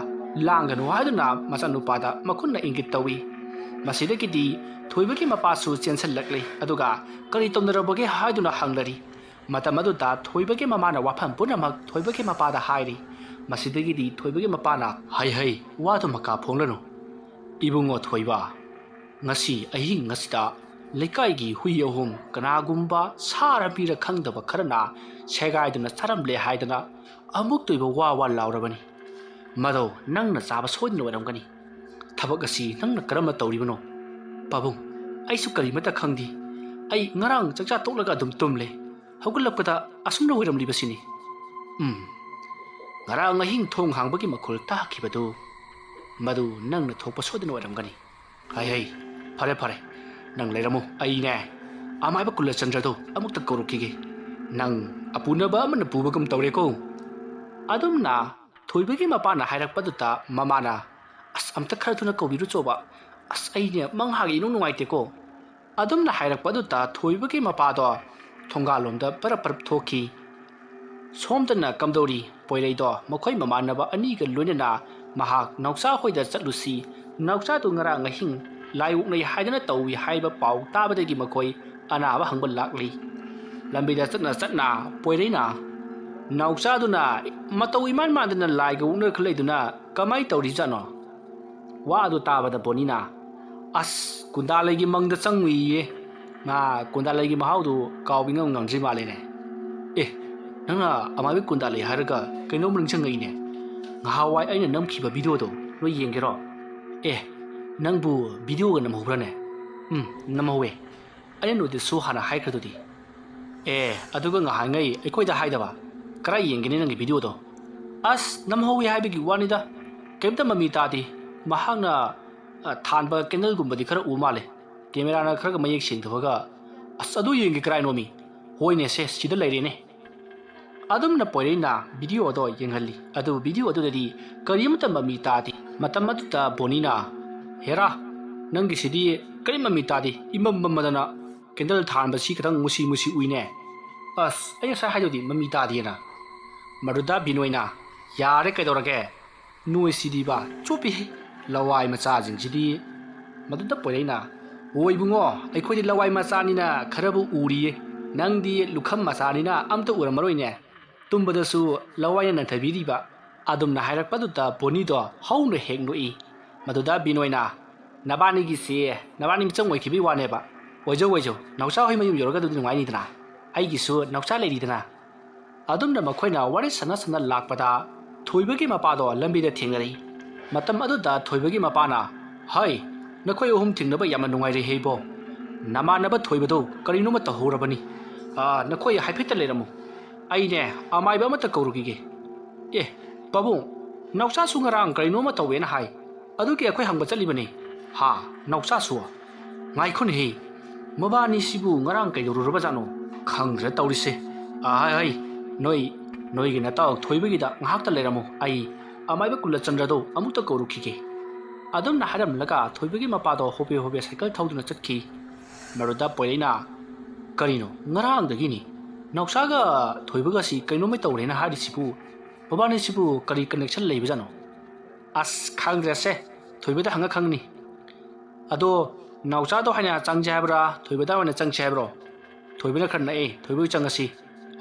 ꯂꯥꯡꯒꯅꯨ ꯍꯥꯏꯗꯨꯅ ꯃꯆꯥꯅꯨꯄꯥꯗ ꯃꯈꯨꯠꯅ ꯏꯪꯒꯤꯠ ꯇꯧꯏ ꯃꯁꯤꯗꯒꯤꯗꯤ ꯊꯣꯏꯕꯒꯤ ꯃꯄꯥꯁꯨ ꯆꯦꯟꯁꯤꯜꯂꯛꯂꯤ ꯑꯗꯨꯒ ꯀꯔꯤ ꯇꯧꯅꯔꯕꯒꯦ ꯍꯥꯏꯗꯨꯅ ꯍꯪꯂꯔꯤ ꯃꯇꯝ ꯑꯗꯨꯗ ꯊꯣꯏꯕꯒꯤ ꯃꯃꯥꯅ ꯋꯥꯐꯝ ꯄꯨꯝꯅꯃꯛ ꯊꯣꯏꯕꯒꯤ ꯃꯄꯥꯗ ꯍꯥꯏꯔꯤ ꯃꯁꯤꯗꯒꯤꯗꯤ ꯊꯣꯏꯕꯒꯤ ꯃꯄꯥꯅ ꯍꯩ ꯋꯥꯗꯨ ꯃꯀꯥ ꯐꯣꯡꯂꯅꯨ ꯏꯕꯨꯡꯉꯣ ꯊꯣꯏꯕ ꯉꯁꯤ ꯑꯍꯤꯡ ꯉꯁꯤꯗ ꯂꯩꯀꯥꯏꯒꯤ ꯍꯨꯏ ꯑꯍꯨꯝ ꯀꯅꯥꯒꯨꯝꯕ ꯁꯥꯔꯕꯤꯔ ꯈꯪꯗꯕ ꯈꯔꯅ ꯁꯦꯒꯥꯏꯗꯨꯅ ꯆꯥꯔꯝꯂꯦ ꯍꯥꯏꯗꯅ ꯑꯃꯨꯛꯇꯣꯏꯕ ꯋꯥ ꯂꯥꯎꯔꯕꯅꯤ ꯃꯗꯣ ꯅꯪꯅ ꯆꯥꯕ ꯁꯣꯏꯗꯅ ꯑꯣꯏꯔꯝꯒꯅꯤ ꯊꯕꯛ ꯑꯁꯤ ꯅꯪꯅ ꯀꯔꯝꯅ ꯇꯧꯔꯤꯕꯅꯣ ꯄꯥꯕꯨꯡ ꯑꯩꯁꯨ ꯀꯔꯤꯃꯠꯇ ꯈꯪꯗꯦ ꯑꯩ ꯉꯔꯥꯡ ꯆꯥꯛꯆꯥ ꯇꯣꯛꯂꯒ ꯑꯗꯨꯝ ꯇꯨꯝꯂꯦ ꯍꯧꯒꯠꯂꯛꯄꯗ ꯑꯁꯨꯝꯅ ꯑꯣꯏꯔꯝꯂꯤꯕꯁꯤꯅꯤ ꯉꯔꯥꯡ ꯑꯍꯤꯡ ꯊꯣꯡ ꯍꯥꯡꯕꯒꯤ ꯃꯈꯣꯜ ꯇꯥꯈꯤꯕꯗꯨ ꯃꯗꯨ ꯅꯪꯅ ꯊꯣꯛꯄ ꯁꯣꯏꯗꯅ ꯑꯣꯏꯔꯝꯒꯅꯤ ꯍꯩ ꯐꯔꯦ ꯅꯪ ꯂꯩꯔꯝꯃꯨ ꯑꯩꯅꯦ ꯑꯃꯥꯏꯕ ꯀꯨꯂꯆꯟꯗ꯭ꯔꯗꯣ ꯑꯃꯨꯛꯇ ꯀꯧꯔꯛꯈꯤꯒꯦ ꯅꯪ ꯑꯄꯨꯅꯕ ꯑꯃꯅ ꯄꯨꯕꯒꯨꯝ ꯇꯧꯔꯦꯀꯣ ꯑꯗꯨꯝꯅ ꯊꯣꯏꯕꯒꯤ ꯃꯄꯥꯅ ꯍꯥꯏꯔꯛꯄꯗꯨꯗ ꯃꯃꯥꯅ ꯑꯝꯇ ꯈꯔ ꯊꯨꯅ ꯀꯧꯕꯤꯔꯨꯆꯣꯕ ꯑꯩꯅꯦ ꯃꯪꯍꯥꯒꯤ ꯏꯅꯨꯡ ꯅꯨꯡꯉꯥꯏꯇꯦꯀꯣ ꯑꯗꯨꯝꯅ ꯍꯥꯏꯔꯛꯄꯗꯨꯗ ꯊꯣꯏꯕꯒꯤ ꯃꯄꯥꯗꯣ ꯊꯣꯡꯒꯥꯜꯂꯣꯝꯗ ꯄꯔꯞ ꯊꯣꯛꯈꯤ ꯁꯣꯝꯗꯅ ꯀꯝꯗꯧꯔꯤ ꯄꯣꯏꯔꯩꯗꯣ ꯃꯈꯣꯏ ꯃꯃꯥꯟꯅꯕ ꯑꯅꯤꯒ ꯂꯣꯏꯅꯅ ꯃꯍꯥꯛ ꯅꯥꯎꯆꯥ ꯍꯣꯏꯗ ꯆꯠꯂꯨꯁꯤ ꯅꯥꯎꯆꯥꯗꯨ ꯉꯔꯥꯡ ꯑꯍꯤꯡ ꯂꯥꯏꯑꯣꯛꯅꯩ ꯍꯥꯏꯗꯅ ꯇꯧꯏ ꯍꯥꯏꯕ ꯄꯥꯎ ꯇꯥꯕꯗꯒꯤ ꯃꯈꯣꯏ ꯑꯅꯥꯕ ꯍꯪꯕ ꯂꯥꯛꯂꯤ ꯂꯝꯕꯤꯗ ꯆꯠꯅ ꯄꯣꯏꯔꯩꯅ ꯅꯥꯎꯆꯥꯗꯨꯅ ꯃꯇꯧ ꯏꯃꯥꯟ ꯃꯥꯟꯗꯅ ꯂꯥꯏꯒ ꯎꯛꯅꯔ ꯂꯩꯗꯨꯅ ꯀꯃꯥꯏ ꯇꯧꯔꯤꯖꯥꯠꯅꯣ ꯋꯥ ꯑꯗꯨ ꯇꯥꯕꯗ ꯕꯣꯅꯤꯅ ꯀꯨꯟꯗꯥꯂꯩꯒꯤ ꯃꯪꯗ ꯆꯪꯉꯨꯏꯌꯦ ꯃꯥ ꯀꯨꯟꯗꯥꯂꯩꯒꯤ ꯃꯍꯥꯎꯗꯨ ꯀꯥꯎꯕꯤ ꯉꯝꯗ꯭ꯔꯤ ꯃꯥꯜꯂꯦꯅꯦ ꯅꯪꯅ ꯑꯃꯥꯏꯕꯤ ꯀꯨꯟꯗꯥꯂꯩ ꯍꯥꯏꯔꯒ ꯀꯩꯅꯣꯝ ꯅꯤꯡꯁꯤꯡꯉꯛꯏꯅꯦ ꯉꯍꯥꯟꯋꯥꯏ ꯑꯩꯅ ꯅꯝꯈꯤꯕ ꯚꯤꯗꯤꯑꯣꯗꯣ ꯅꯣꯏ ꯌꯦꯡꯒꯦꯔꯣ ꯅꯪꯕꯨ ꯚꯤꯗꯤꯑꯣꯒ ꯅꯝꯍꯧꯕ꯭ꯔꯅꯦ ꯅꯝꯍꯧꯋꯦ ꯑꯩꯅ ꯅꯣꯏꯗꯁꯨ ꯍꯥꯟꯅ ꯍꯥꯏꯈ꯭ꯔꯗꯨꯗꯤ ꯑꯗꯨꯒ ꯉꯍꯥꯟꯉꯩ ꯑꯩꯈꯣꯏꯗ ꯍꯥꯏꯗꯕ ꯀꯔꯥꯏ ꯌꯦꯡꯒꯦꯅꯦ ꯅꯪꯒꯤ ꯚꯤꯗꯤꯑꯣꯗꯣ ꯅꯝꯍꯧꯋꯦ ꯍꯥꯏꯕꯒꯤ ꯋꯥꯅꯤꯗ ꯀꯩꯝꯇ ꯃꯃꯤ ꯇꯥꯗꯦ ꯃꯍꯥꯛꯅ ꯊꯥꯟꯕ ꯀꯦꯟꯗꯜꯒꯨꯝꯕꯗꯤ ꯈꯔ ꯎ ꯃꯥꯜꯂꯦ ꯀꯦꯃꯦꯔꯥꯅ ꯈꯔꯒ ꯃꯌꯦꯛ ꯁꯦꯡꯗꯕꯒ ꯑꯗꯨ ꯌꯦꯡꯒꯦ ꯀꯔꯥꯏꯅꯣꯃꯤ ꯍꯣꯏꯅꯦ ꯁꯤꯗ ꯂꯩꯔꯦꯅꯦ ꯑꯗꯨꯝꯅ ꯄꯣꯏꯔꯩꯅ ꯚꯤꯗꯤꯑꯣ ꯑꯗꯣ ꯌꯦꯡꯍꯜꯂꯤ ꯑꯗꯨꯕꯨ ꯚꯤꯗꯤꯑꯣ ꯑꯗꯨꯗꯗꯤ ꯀꯔꯤꯃꯠꯇ ꯃꯃꯤ ꯇꯥꯗꯦ ꯃꯇꯝ ꯑꯗꯨꯗ ꯕꯣꯅꯤꯅ ꯍꯦꯔꯥ ꯅꯪꯒꯤꯁꯤꯗꯤ ꯀꯔꯤ ꯃꯃꯤ ꯇꯥꯗꯦ ꯏꯃꯝ ꯃꯝꯃꯗꯅ ꯀꯦꯟꯗꯜ ꯊꯥꯟꯕꯁꯤ ꯈꯤꯇꯪ ꯃꯨꯁꯤ ꯃꯨꯁꯤ ꯎꯏꯅꯦ ꯑꯁ ꯑꯩ ꯉꯁꯥꯏ ꯍꯥꯏꯗꯨꯗꯤ ꯃꯃꯤ ꯇꯥꯗꯦꯅ ꯃꯗꯨꯗ ꯕꯤꯅꯣꯏꯅ ꯌꯥꯔꯦ ꯀꯩꯗꯧꯔꯒꯦ ꯅꯣꯏꯁꯤꯗꯤꯕ ꯆꯣꯞꯄꯤꯍꯦ ꯂꯋꯥꯏ ꯃꯆꯥꯁꯤꯡꯁꯤꯗꯤ ꯃꯗꯨꯗ ꯄꯣꯏꯔꯩꯅ ꯍꯣ ꯏꯕꯨꯡꯉꯣ ꯑꯩꯈꯣꯏꯗꯤ ꯂꯋꯥꯏ ꯃꯆꯥꯅꯤꯅ ꯈꯔꯕꯨ ꯎꯔꯤꯌꯦ ꯅꯪꯗꯤ ꯂꯨꯈꯝ ꯃꯆꯥꯅꯤꯅ ꯑꯝꯇ ꯎꯔꯝꯃꯔꯣꯏꯅꯦ ꯇꯨꯝꯕꯗꯁꯨ ꯂꯋꯥꯏꯅ ꯅꯟꯊꯕꯤꯔꯤꯕ ꯑꯗꯨꯝꯅ ꯍꯥꯏꯔꯛꯄꯗꯨꯗ ꯕꯣꯅꯤꯗꯣ ꯍꯧꯅ ꯍꯦꯛ ꯅꯣꯛꯏ ꯃꯗꯨꯗ ꯕꯤꯅꯣꯏꯅ ꯅꯕꯥꯅꯤꯒꯤꯁꯤ ꯅꯕꯥꯅꯤ ꯃꯤꯆꯪ ꯑꯣꯏꯈꯤꯕꯒꯤ ꯋꯥꯅꯦꯕ ꯑꯣꯏꯖꯧ ꯅꯥꯎꯆꯥ ꯍꯣꯏ ꯃꯌꯨꯝ ꯌꯧꯔꯒ ꯑꯗꯨꯗꯤ ꯅꯨꯡꯉꯥꯏꯅꯤꯗꯅ ꯑꯩꯒꯤꯁꯨ ꯅꯥꯎꯆꯥ ꯂꯩꯔꯤꯗꯅ ꯑꯗꯨꯝꯅ ꯃꯈꯣꯏꯅ ꯋꯥꯔꯤ ꯁꯥꯟꯅ ꯂꯥꯛꯄꯗ ꯊꯣꯏꯕꯒꯤ ꯃꯄꯥꯗꯣ ꯂꯝꯕꯤꯗ ꯊꯦꯡꯅꯔꯤ ꯃꯇꯝ ꯑꯗꯨꯗ ꯊꯣꯏꯕꯒꯤ ꯃꯄꯥꯅ ꯍꯩ ꯅꯈꯣꯏ ꯑꯍꯨꯝ ꯊꯦꯡꯅꯕ ꯌꯥꯝꯅ ꯅꯨꯡꯉꯥꯏꯔꯦ ꯍꯦꯕꯣ ꯅꯃꯥꯟꯅꯕ ꯊꯣꯏꯕꯗꯣ ꯀꯔꯤꯅꯣꯃ ꯇꯧꯍꯧꯔꯕꯅꯤ ꯅꯈꯣꯏ ꯍꯥꯏꯐꯦꯠꯇ ꯂꯩꯔꯝꯃꯨ ꯑꯩꯅꯦ ꯑꯃꯥꯏꯕ ꯑꯃꯠꯇ ꯀꯧꯔꯨꯈꯤꯒꯦ ꯑꯦ ꯄꯥꯕꯨꯡ ꯅꯥꯎꯆꯥꯁꯨ ꯉꯔꯥꯡ ꯀꯔꯤꯅꯣꯃ ꯇꯧꯋꯦꯅ ꯍꯥꯏ ꯑꯗꯨꯒꯤ ꯑꯩꯈꯣꯏ ꯍꯪꯕ ꯆꯠꯂꯤꯕꯅꯤ ꯍꯥ ꯅꯥꯎꯆꯥꯁꯨ ꯉꯥꯏꯈꯣꯅꯦꯍꯦ ꯃꯕꯥꯅꯤꯁꯤꯕꯨ ꯉꯔꯥꯡ ꯀꯩꯗꯧꯔꯨꯔꯕꯖꯥꯠꯅꯣ ꯈꯪꯗ꯭ꯔꯦ ꯇꯧꯔꯤꯁꯦ ꯍꯩ ꯅꯣꯏꯒꯤ ꯅꯇꯥꯎ ꯊꯣꯏꯕꯒꯤꯗ ꯉꯥꯏꯍꯥꯛꯇ ꯂꯩꯔꯝꯃꯨ ꯑꯩ ꯑꯃꯥꯏꯕ ꯀꯨꯂꯆꯟꯗ꯭ꯔꯗꯣ ꯑꯃꯨꯛꯇ ꯀꯧꯔꯨꯈꯤꯒꯦ ꯑꯗꯨꯝꯅ ꯍꯥꯏꯔꯝꯂꯒ ꯊꯣꯏꯕꯒꯤ ꯃꯄꯥꯗꯣ ꯍꯣꯕꯦ ꯁꯥꯏꯀꯜ ꯊꯧꯗꯨꯅ ꯆꯠꯈꯤ ꯃꯗꯨꯗ ꯄꯣꯏꯔꯩꯅ ꯀꯔꯤꯅꯣ ꯉꯔꯥꯡꯗꯒꯤꯅꯤ ꯅꯥꯎꯆꯥꯒ ꯊꯣꯏꯕꯒꯁꯤ ꯀꯩꯅꯣꯃ ꯇꯧꯔꯦꯅ ꯍꯥꯏꯔꯤꯁꯤꯕꯨ ꯃꯕꯥꯅꯤꯁꯤꯕꯨ ꯀꯔꯤ ꯀꯅꯦꯛꯁꯟ ꯂꯩꯕꯖꯥꯠꯅꯣ ꯑꯁ ꯈꯪꯗ꯭ꯔꯦꯁꯦ ꯊꯣꯏꯕꯗ ꯍꯪꯉ ꯈꯪꯅꯤ ꯑꯗꯣ ꯅꯥꯎꯆꯥꯗꯣ ꯍꯥꯏꯅ ꯆꯪꯁꯦ ꯍꯥꯏꯕ꯭ꯔꯥ ꯊꯣꯏꯕꯗ ꯑꯣꯏꯅ ꯆꯪꯁꯦ ꯍꯥꯏꯕ꯭ꯔꯣ ꯊꯣꯏꯕꯅ ꯈꯔ ꯅꯛꯑꯦ ꯊꯣꯏꯕꯒꯤ ꯆꯪꯉꯁꯤ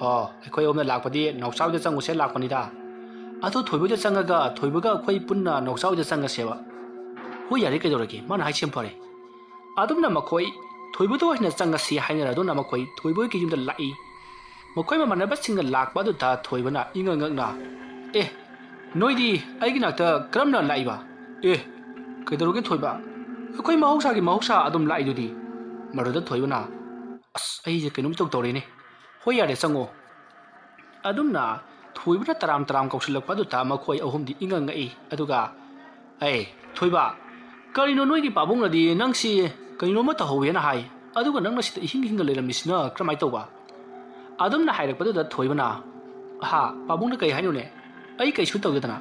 ꯑꯩꯈꯣꯏ ꯑꯍꯨꯝꯅ ꯂꯥꯛꯄꯗꯤ ꯅꯥꯎꯆꯥꯍꯣꯏꯗ ꯆꯪꯉꯨꯁꯦ ꯂꯥꯛꯄꯅꯤꯗ ꯑꯗꯣ ꯊꯣꯏꯕꯗ ꯆꯪꯉꯒ ꯊꯣꯏꯕꯒ ꯑꯩꯈꯣই ꯄꯨꯟꯅ ꯅꯥꯎꯆꯥꯍꯣꯏꯗ ꯆꯪꯉꯁꯦꯕ ꯍꯣꯏ ꯌꯥꯔꯦ ꯀꯩꯗꯧꯔꯒꯦ ꯃꯥꯅ ꯍꯥꯏꯁꯦ ꯐꯔꯦ ꯑꯗꯨꯝꯅ ꯃꯈꯣꯏ ꯊꯣꯏꯕꯗ ꯑꯣꯏꯅ ꯆꯪꯉꯁꯤ ꯍꯥꯏꯅꯔꯗꯨꯅ ꯃꯈꯣꯏ ꯊꯣꯏꯕꯒꯤ ꯌꯨꯝꯗ ꯂꯥꯛꯏ ꯃꯈꯣꯏ ꯃꯃꯥꯟꯅꯕꯁꯤꯡꯅ ꯂꯥꯛꯄ ꯑꯗꯨꯗ ꯊꯣꯏꯕꯅ ꯏꯉꯛꯉꯛꯅ ꯑꯦ ꯅꯣꯏꯗꯤ ꯑꯩꯒꯤ ꯅꯥꯛꯇ ꯀꯔꯝꯅ ꯂꯥꯛꯏꯕ ꯀꯩꯗꯧꯔꯒꯦ ꯊꯣꯏꯕ ꯑꯩꯈꯣꯏ ꯃꯍꯧꯁꯥ ꯑꯗꯨꯝ ꯂꯥꯛꯏꯗꯨꯗꯤ ꯃꯗꯨꯗ ꯊꯣꯏꯕꯅ ꯑꯁ ꯑꯩꯁꯦ ꯀꯩꯅꯣꯝ ꯇꯧꯔꯦꯅꯦ ꯍꯣꯏ ꯌꯥꯔꯦ ꯆꯪꯉꯣ ꯑꯗꯨꯝꯅ ꯊꯣꯏꯕꯅ ꯇꯔꯥꯝ ꯀꯧꯁꯤꯜꯂꯛꯄ ꯑꯗꯨꯗ ꯃꯈꯣꯏ ꯑꯍꯨꯝꯗꯤ ꯏꯉꯛꯉꯛꯏ ꯑꯗꯨꯒ ꯊꯣꯏꯕ ꯀꯔꯤꯅꯣ ꯅꯣꯏꯒꯤ ꯄꯥꯕꯨꯡꯅꯗꯤ ꯅꯪꯁꯤ ꯀꯩꯅꯣꯝꯃ ꯇꯧꯍꯧꯋꯦꯅ ꯍꯥꯏ ꯑꯗꯨꯒ ꯅꯪꯅ ꯁꯤꯗ ꯏꯍꯤꯡ ꯂꯩꯔꯝꯃꯤꯁꯤꯅ ꯀꯔꯝꯍꯥꯏꯅ ꯇꯧꯕ ꯑꯗꯨꯝꯅ ꯍꯥꯏꯔꯛꯄꯗꯨꯗ ꯊꯣꯏꯕꯅ ꯄꯥꯕꯨꯡꯅ ꯀꯩ ꯍꯥꯏꯅꯣꯅꯦ ꯑꯩ ꯀꯩꯁꯨ ꯇꯧꯗꯦꯗꯅ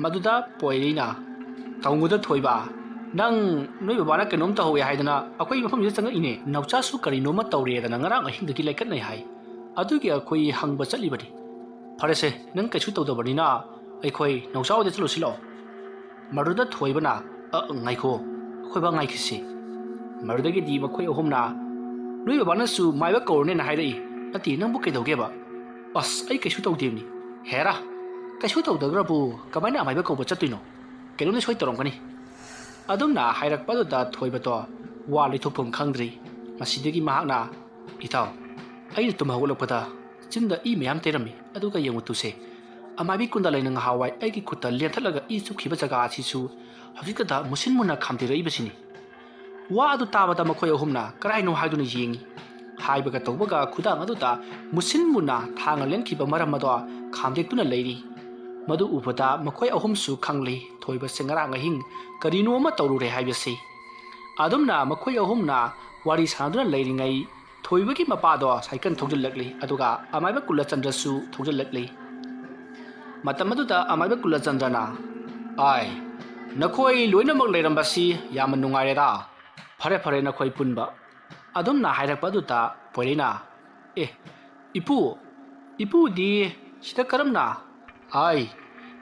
ꯃꯗꯨꯗ ꯄꯣꯏꯔꯩꯅ ꯇꯧꯅꯨꯗ ꯊꯣꯏꯕ ꯅꯪ ꯅꯣꯏ ꯕꯕꯥꯅ ꯀꯩꯅꯣꯝ ꯇꯧꯍꯧꯋꯦ ꯍꯥꯏꯗꯅ ꯑꯩꯈꯣꯏ ꯃꯐꯝꯁꯤꯗ ꯆꯪꯉꯛꯏꯅꯦ ꯅꯥꯎꯆꯥꯁꯨ ꯀꯔꯤꯅꯣꯝꯃ ꯇꯧꯔꯦꯗꯅ ꯉꯔꯥꯡ ꯑꯍꯤꯡꯗꯒꯤ ꯂꯩꯈꯠꯅꯩ ꯍꯥꯏ ꯑꯗꯨꯒꯤ ꯑꯩꯈꯣꯏ ꯍꯪꯕ ꯆꯠꯂꯤꯕꯅꯤ ꯐꯔꯦꯁꯦ ꯅꯪ ꯀꯩꯁꯨ ꯇꯧꯗꯕꯅꯤꯅ ꯑꯩꯈꯣꯏ ꯅꯥꯎꯆꯥ ꯍꯣꯏꯗ ꯆꯠꯂꯨꯁꯤ ꯂꯥꯛꯑꯣ ꯃꯗꯨꯗ ꯊꯣꯏꯕꯅ ꯉꯥꯏꯈꯣ ꯑꯩꯈꯣꯏ ꯕꯥ ꯉꯥꯏꯈꯤꯁꯤ ꯃꯗꯨꯗꯒꯤꯗꯤ ꯃꯈꯣꯏ ꯑꯍꯨꯝꯅ ꯅꯣꯏ ꯕꯕꯥꯅꯁꯨ ꯃꯥꯏꯕ ꯀꯧꯔꯅꯦꯅ ꯍꯥꯏꯔꯛꯏ ꯅꯠꯇꯦ ꯅꯪꯕꯨ ꯀꯩꯗꯧꯒꯦꯕ ꯑꯁ ꯑꯩ ꯀꯩꯁꯨ ꯇꯧꯗꯦꯕꯅꯤ ꯍꯦꯔꯥ ꯀꯩꯁꯨ ꯇꯧꯗꯒ꯭ꯔꯕꯨ ꯀꯃꯥꯏꯅ ꯑꯃꯥꯏꯕ ꯀꯧꯕ ꯆꯠꯇꯣꯏꯅꯣ ꯀꯩꯅꯣꯝꯗꯤ ꯁꯣꯏ ꯇꯧꯔꯝꯒꯅꯤ ꯑꯗꯨꯝꯅ ꯍꯥꯏꯔꯛꯄꯗꯨꯗ ꯊꯣꯏꯕꯗꯣ ꯋꯥ ꯂꯩꯊꯣꯛꯐꯝ ꯈꯪꯗ꯭ꯔꯤ ꯃꯁꯤꯗꯒꯤ ꯃꯍꯥꯛꯅ ꯏꯇꯥꯎ ꯑꯩꯅ ꯇꯨꯝ ꯍꯧꯒꯠꯂꯛꯄꯗ ꯆꯤꯟꯗ ꯏ ꯃꯌꯥꯝ ꯇꯩꯔꯝꯃꯤ ꯑꯗꯨꯒ ꯌꯦꯡꯉꯨ ꯇꯨꯁꯦ ꯑꯃꯥꯏꯕꯤ ꯀꯨꯟꯗꯂꯩꯅ ꯉꯍꯥꯟꯋꯥꯏ ꯑꯩꯒꯤ ꯈꯨꯠꯇ ꯂꯦꯟꯊꯠꯂꯒ ꯏ ꯆꯨꯞꯈꯤꯕ ꯖꯒꯥ ꯑꯁꯤꯁꯨ ꯍꯧꯖꯤꯛꯇꯗ ꯃꯨꯁꯤꯟ ꯃꯨꯟꯅ ꯈꯥꯝꯗꯦꯔꯛꯏꯕꯁꯤꯅꯤ ꯋꯥ ꯑꯗꯨ ꯇꯥꯕꯗ ꯃꯈꯣꯏ ꯑꯍꯨꯝꯅ ꯀꯔꯥꯏꯅꯣ ꯍꯥꯏꯗꯨꯅ ꯌꯦꯡꯉꯤ ꯍꯥꯏꯕꯒ ꯇꯧꯕꯒ ꯈꯨꯗꯥꯡ ꯑꯗꯨꯗ ꯃꯨꯁꯤꯟ ꯃꯨꯟꯅ ꯊꯥꯡꯅ ꯂꯦꯟꯈꯤꯕ ꯃꯔꯝ ꯑꯗꯣ ꯈꯥꯝꯗꯦꯛꯇꯨꯅ ꯂꯩꯔꯤ ꯃꯗꯨ ꯎꯕꯗ ꯃꯈꯣꯏ ꯑꯍꯨꯝꯁꯨ ꯈꯪꯂꯤ ꯊꯣꯏꯕꯁꯦ ꯉꯔꯥꯡ ꯑꯍꯤꯡ ꯀꯔꯤꯅꯣ ꯑꯃ ꯇꯧꯔꯨꯔꯦ ꯍꯥꯏꯕꯁꯤ ꯑꯗꯨꯝꯅ ꯃꯈꯣꯏ ꯑꯍꯨꯝꯅ ꯋꯥꯔꯤ ꯁꯥꯟꯅꯗꯨꯅ ꯂꯩꯔꯤꯉꯩ ꯊꯣꯏꯕꯒꯤ ꯃꯄꯥꯗꯣ ꯁꯥꯏꯀꯜ ꯊꯧꯖꯤꯜꯂꯛꯂꯤ ꯑꯗꯨꯒ ꯑꯃꯥꯏꯕ ꯀꯨꯂꯆꯟꯗ꯭ꯔꯁꯨ ꯊꯧꯖꯤꯜꯂꯛꯂꯤ ꯃꯇꯝ ꯑꯗꯨꯗ ꯑꯃꯥꯏꯕ ꯀꯨꯂꯆꯟꯗ꯭ꯔꯅ ꯅꯈꯣꯏ ꯂꯣꯏꯅꯃꯛ ꯂꯩꯔꯝꯕꯁꯤ ꯌꯥꯝꯅ ꯅꯨꯡꯉꯥꯏꯔꯦꯗ ꯐꯔꯦ ꯅꯈꯣꯏ ꯄꯨꯟꯕ ꯑꯗꯨꯝꯅ ꯍꯥꯏꯔꯛꯄ ꯑꯗꯨꯗ ꯄꯣꯏꯔꯩꯅ ꯏꯄꯨꯗꯤ ꯁꯤꯗ ꯀꯔꯝꯅ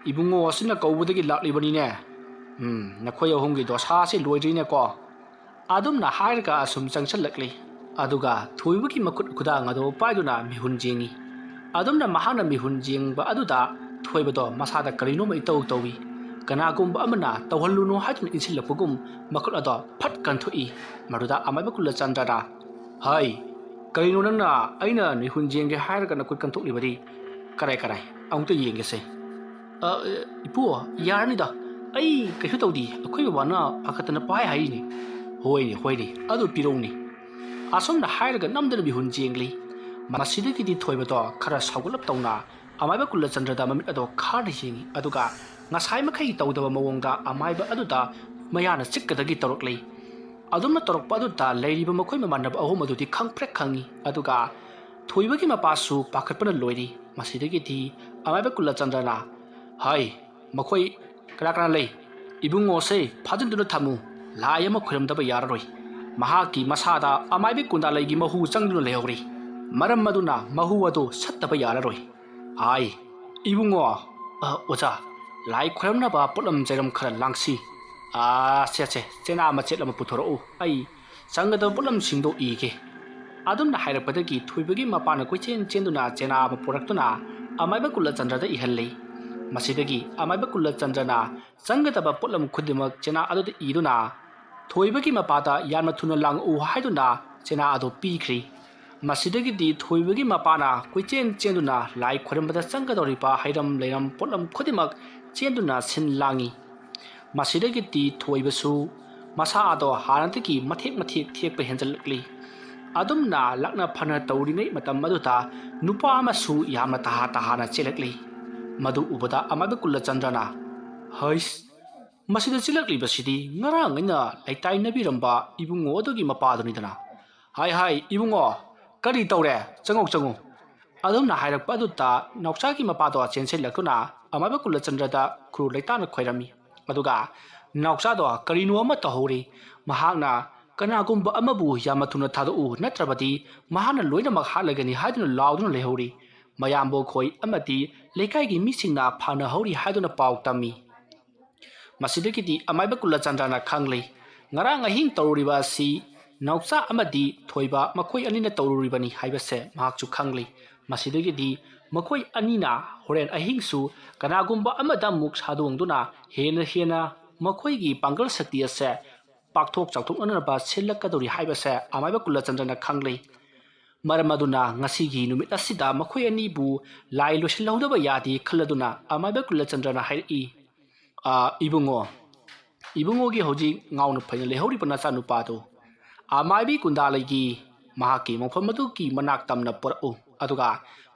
ꯏꯕꯨꯡꯉꯣ ꯑꯁꯤꯅ ꯀꯧꯕꯗꯒꯤ ꯂꯥꯛꯂꯤꯕꯅꯤꯅꯦ ꯅꯈꯣꯏ ꯑꯍꯨꯝꯒꯤ ꯗꯣꯁꯥꯁꯤ ꯂꯣꯏꯗ꯭ꯔꯤꯅꯦꯀꯣ ꯑꯗꯨꯝꯅ ꯍꯥꯏꯔꯒ ꯑꯁꯨꯝ ꯆꯪꯁꯤꯜꯂꯛꯂꯤ ꯑꯗꯨꯒ ꯊꯣꯏꯕꯒꯤ ꯃꯈꯨꯠ ꯈꯨꯗꯥꯡ ꯑꯗꯨ ꯄꯥꯏꯗꯨꯅ ꯃꯤꯍꯨꯟ ꯌꯦꯡꯉꯤ ꯑꯗꯨꯝꯅ ꯃꯍꯥꯛꯅ ꯃꯤꯍꯨꯟ ꯌꯦꯡꯕ ꯑꯗꯨꯗ ꯊꯣꯏꯕꯗꯣ ꯃꯁꯥꯗ ꯀꯔꯤꯅꯣꯃ ꯏꯇꯧ ꯇꯧꯏ ꯀꯅꯥꯒꯨꯝꯕ ꯑꯃꯅ ꯇꯧꯍꯜꯂꯨꯅꯨ ꯍꯥꯏꯗꯨꯅ ꯏꯟꯁꯤꯜꯂꯛꯄꯒꯨꯝ ꯃꯈꯨꯠ ꯑꯗꯣ ꯐꯠ ꯀꯟꯊꯣꯛꯏ ꯃꯗꯨꯗ ꯑꯃꯥꯏꯕ ꯀꯨꯂꯆꯟꯗ꯭ꯔꯅ ꯀꯔꯤꯅꯣ ꯅꯪꯅ ꯑꯩꯅ ꯃꯤꯍꯨꯟ ꯌꯦꯡꯒꯦ ꯍꯥꯏꯔꯒ ꯅꯈꯨꯠ ꯀꯟꯊꯣꯛꯂꯤꯕꯗꯤ ꯀꯔꯥꯏ ꯑꯃꯨꯛꯇ ꯌꯦꯡꯒꯦꯁꯦ ꯏꯄꯨ ꯌꯥꯔꯅꯤꯗ ꯑꯩ ꯀꯩꯁꯨ ꯇꯧꯗꯦ ꯑꯩꯈꯣꯏ ꯕꯕꯥꯅ ꯄꯥꯈꯠꯇꯅ ꯄꯥꯏ ꯍꯥꯏꯔꯤꯅꯤ ꯍꯣꯏꯅꯦ ꯑꯗꯨ ꯄꯤꯔꯧꯅꯤ ꯑꯁꯣꯝꯅ ꯍꯥꯏꯔꯒ ꯅꯝꯗꯅ ꯃꯤꯍꯨꯟ ꯌꯦꯡꯂꯤ ꯃꯁꯤꯗꯒꯤꯗꯤ ꯊꯣꯏꯕꯗꯣ ꯈꯔ ꯁꯥꯎꯒꯠꯂꯞ ꯇꯧꯅ ꯑꯃꯥꯏꯕ ꯀꯨꯂꯆꯟꯗ꯭ꯔꯗ ꯃꯃꯤꯠ ꯑꯗꯣ ꯈꯥꯔꯅ ꯌꯦꯡꯉꯤ ꯑꯗꯨꯒ ꯉꯁꯥꯏ ꯃꯈꯩ ꯇꯧꯗꯕ ꯃꯑꯣꯡꯗ ꯑꯃꯥꯏꯕ ꯑꯗꯨꯗ ꯃꯌꯥꯅ ꯆꯤꯛꯀꯗꯒꯤ ꯇꯧꯔꯛꯂꯤ ꯑꯗꯨꯝꯅ ꯇꯧꯔꯛꯄ ꯑꯗꯨꯗ ꯂꯩꯔꯤꯕ ꯃꯈꯣꯏ ꯃꯃꯥꯟꯅꯕ ꯑꯍꯨꯝ ꯑꯗꯨꯗꯤ ꯈꯪꯄ꯭ꯔꯦꯛ ꯈꯪꯉꯤ ꯑꯗꯨꯒ ꯊꯣꯏꯕꯒꯤ ꯃꯄꯥꯁꯨ ꯄꯥꯈꯠꯄꯅ ꯂꯣꯏꯔꯤ ꯃꯁꯤꯗꯒꯤꯗꯤ ꯑꯃꯥꯏꯕ ꯀꯨꯂꯆꯟꯗ꯭ꯔꯅ ꯃꯈꯣꯏ ꯀꯅꯥ ꯂꯩ ꯏꯕꯨꯡꯉꯣꯁꯦ ꯐꯥꯖꯤꯟꯗꯨꯅ ꯊꯝꯃꯨ ꯂꯥꯏ ꯑꯃ ꯈꯨꯔꯨꯝꯗꯕ ꯌꯥꯔꯔꯣꯏ ꯃꯍꯥꯛꯀꯤ ꯃꯁꯥꯗ ꯑꯃꯥꯏꯕ ꯀꯨꯟꯗꯥꯂꯩꯒꯤ ꯃꯍꯨ ꯆꯪꯗꯨꯅ ꯂꯩꯍꯧꯔꯤ ꯃꯔꯝ ꯑꯗꯨꯅ ꯃꯍꯨ ꯑꯗꯨ ꯁꯠꯇꯕ ꯌꯥꯔꯔꯣꯏ ꯍꯥꯏ ꯏꯕꯨꯡꯉꯣ ꯑꯣꯖꯥ ꯂꯥꯏ ꯈꯨꯔꯨꯝꯅꯕ ꯄꯣꯠꯂꯝ ꯆꯩꯔꯝ ꯈꯔ ꯂꯥꯡꯁꯤ ꯁꯦ ꯆꯦꯅꯥ ꯃꯆꯦꯠ ꯑꯃ ꯄꯨꯊꯣꯔꯛꯎ ꯑꯩ ꯆꯪꯒꯗꯕ ꯄꯣꯠꯂꯝꯁꯤꯡꯗꯣ ꯏꯒꯦ ꯑꯗꯨꯝꯅ ꯍꯥꯏꯔꯛꯄꯗꯒꯤ ꯊꯣꯏꯕꯒꯤ ꯃꯄꯥꯅ ꯀꯣꯏꯆꯦꯟ ꯆꯦꯟꯗꯨꯅ ꯆꯦꯅꯥ ꯑꯃ ꯄꯨꯔꯛꯇꯨꯅ ꯑꯃꯥꯏꯕ ꯀꯨꯂꯆꯟꯗ꯭ꯔꯗ ꯏꯍꯜꯂꯤ ꯃꯁꯤꯗꯒꯤ ꯑꯃꯥꯏꯕ ꯀꯨꯂꯆꯟꯗ꯭ꯔꯅ ꯆꯪꯒꯗꯕ ꯄꯣꯠꯂꯝ ꯈꯨꯗꯤꯡꯃꯛ ꯆꯦꯅꯥ ꯑꯗꯨꯗ ꯏꯗꯨꯅ ꯊꯣꯏꯕꯒꯤ ꯃꯄꯥꯗ ꯌꯥꯝꯅ ꯊꯨꯅ ꯂꯥꯡꯉꯛꯎ ꯍꯥꯏꯗꯨꯅ ꯆꯦꯅꯥ ꯑꯗꯨ ꯄꯤꯈ꯭ꯔꯤ ꯃꯁꯤꯗꯒꯤꯗꯤ ꯊꯣꯏꯕꯒꯤ ꯃꯄꯥꯅ ꯀꯣꯏꯆꯦꯟ ꯆꯦꯟꯗꯨꯅ ꯂꯥꯏ ꯈꯨꯔꯨꯝꯕꯗ ꯆꯪꯒꯗꯧꯔꯤꯕ ꯍꯩꯔꯝ ꯂꯩꯔꯝ ꯄꯣꯠꯂꯝ ꯈꯨꯗꯤꯡꯃꯛ ꯆꯦꯟꯗꯨꯅ ꯁꯤꯟ ꯂꯥꯡꯉꯤ ꯃꯁꯤꯗꯒꯤꯗꯤ ꯊꯣꯏꯕꯁꯨ ꯃꯁꯥ ꯑꯗꯣ ꯍꯥꯟꯅꯗꯒꯤ ꯃꯊꯦꯛ ꯊꯦꯛꯄ ꯍꯦꯟꯖꯜꯂꯛꯂꯤ ꯑꯗꯨꯝꯅ ꯂꯛꯅ ꯐꯅ ꯇꯧꯔꯤꯉꯩ ꯃꯇꯝ ꯑꯗꯨꯗ ꯅꯨꯄꯥ ꯑꯃꯁꯨ ꯌꯥꯝꯅ ꯇꯍꯥꯅ ꯆꯦꯜꯂꯛꯂꯤ ꯃꯗꯨ ꯎꯕꯗ ꯑꯃꯥꯏꯕ ꯀꯨꯂꯆꯟꯗ꯭ꯔꯅ ꯍꯩꯁ ꯃꯁꯤꯗ ꯆꯦꯜꯂꯛꯂꯤꯕꯁꯤꯗꯤ ꯉꯔꯥꯡ ꯑꯩꯅ ꯂꯩꯇꯥꯏꯅꯕꯤꯔꯝꯕ ꯏꯕꯨꯡꯉꯣ ꯑꯗꯨꯒꯤ ꯃꯄꯥꯗꯨꯅꯤꯗꯅ ꯍꯥꯏ ꯏꯕꯨꯡꯉꯣ ꯀꯔꯤ ꯇꯧꯔꯦ ꯆꯪꯉꯨ ꯑꯗꯨꯝꯅ ꯍꯥꯏꯔꯛꯄ ꯑꯗꯨꯗ ꯅꯥꯎꯆꯥꯒꯤ ꯃꯄꯥꯗꯣ ꯆꯦꯟꯁꯤꯜꯂꯛꯇꯨꯅ ꯑꯃꯥꯏꯕ ꯀꯨꯂꯆꯟꯗ꯭ꯔꯗ ꯈꯨꯔꯨ ꯂꯩꯇꯥꯅ ꯈꯣꯏꯔꯝꯃꯤ ꯑꯗꯨꯒ ꯅꯥꯎꯆꯥꯗꯣ ꯀꯔꯤꯅꯣ ꯑꯃ ꯇꯧꯍꯧꯔꯤ ꯃꯍꯥꯛꯅ ꯀꯅꯥꯒꯨꯝꯕ ꯑꯃꯕꯨ ꯌꯥꯝꯅ ꯊꯨꯅ ꯊꯥꯗꯣꯛꯎ ꯅꯠꯇ꯭ꯔꯕꯗꯤ ꯃꯍꯥꯛꯅ ꯂꯣꯏꯅꯃꯛ ꯍꯥꯠꯂꯒꯅꯤ ꯍꯥꯏꯗꯨꯅ ꯂꯥꯎꯗꯨꯅ ꯂꯩꯍꯧꯔꯤ ꯃꯌꯥꯝꯕ ꯈꯣꯏ ꯑꯃꯗꯤ ꯂꯩꯀꯥꯏꯒꯤ ꯃꯤꯁꯤꯡꯅ ꯐꯥꯅꯍꯧꯔꯤ ꯍꯥꯏꯗꯨꯅ ꯄꯥꯎ ꯇꯝꯃꯤ ꯃꯁꯤꯗꯒꯤꯗꯤ ꯑꯃꯥꯏꯕ ꯀꯨꯂꯆꯟꯗ꯭ꯔꯅ ꯈꯪꯂꯤ ꯉꯔꯥꯡ ꯑꯍꯤꯡ ꯇꯧꯔꯨꯔꯤꯕ ꯑꯁꯤ ꯅꯥꯎꯆꯥ ꯑꯃꯗꯤ ꯊꯣꯏꯕ ꯃꯈꯣꯏ ꯑꯅꯤꯅ ꯇꯧꯔꯨꯔꯤꯕꯅꯤ ꯍꯥꯏꯕꯁꯦ ꯃꯍꯥꯛꯁꯨ ꯈꯪꯂꯤ ꯃꯁꯤꯗꯒꯤꯗꯤ ꯃꯈꯣꯏ ꯑꯅꯤꯅ ꯍꯣꯔꯦꯟ ꯑꯍꯤꯡꯁꯨ ꯀꯅꯥꯒꯨꯝꯕ ꯑꯃꯗ ꯑꯃꯨꯛ ꯁꯥꯗꯣꯡꯗꯨꯅ ꯍꯦꯟꯅ ꯃꯈꯣꯏꯒꯤ ꯄꯥꯡꯒꯜ ꯁꯛꯇꯤ ꯑꯁꯦ ꯄꯥꯛꯊꯣꯛ ꯆꯥꯎꯊꯣꯛꯅꯅꯕ ꯁꯤꯜꯂꯛꯀꯗꯧꯔꯤ ꯍꯥꯏꯕꯁꯦ ꯑꯃꯥꯏꯕ ꯀꯨꯂꯆꯟꯗ꯭ꯔꯅ ꯈꯪꯂꯤ ꯃꯔꯝ ꯑꯗꯨꯅ ꯉꯁꯤꯒꯤ ꯅꯨꯃꯤꯠ ꯑꯁꯤꯗ ꯃꯈꯣꯏ ꯑꯅꯤꯕꯨ ꯂꯥꯏ ꯂꯣꯏꯁꯤꯜꯍꯧꯗꯕ ꯌꯥꯗꯦ ꯈꯜꯂꯗꯨꯅ ꯑꯃꯥꯏꯕ ꯀꯨꯂꯆꯟꯗ꯭ꯔꯅ ꯍꯥꯏꯔꯛꯏ ꯏꯕꯨꯡꯉꯣꯒꯤ ꯍꯧꯖꯤꯛ ꯉꯥꯎꯅ ꯐꯩꯅ ꯂꯩꯍꯧꯔꯤꯕ ꯅꯆꯥꯅꯨꯄꯥꯗꯣ ꯑꯃꯥꯏꯕꯤ ꯀꯨꯟꯗꯥꯂꯩꯒꯤ ꯃꯍꯥꯛꯀꯤ ꯃꯐꯝ ꯑꯗꯨꯒꯤ ꯃꯅꯥꯛ ꯇꯝꯅ ꯄꯨꯔꯛꯎ ꯑꯗꯨꯒ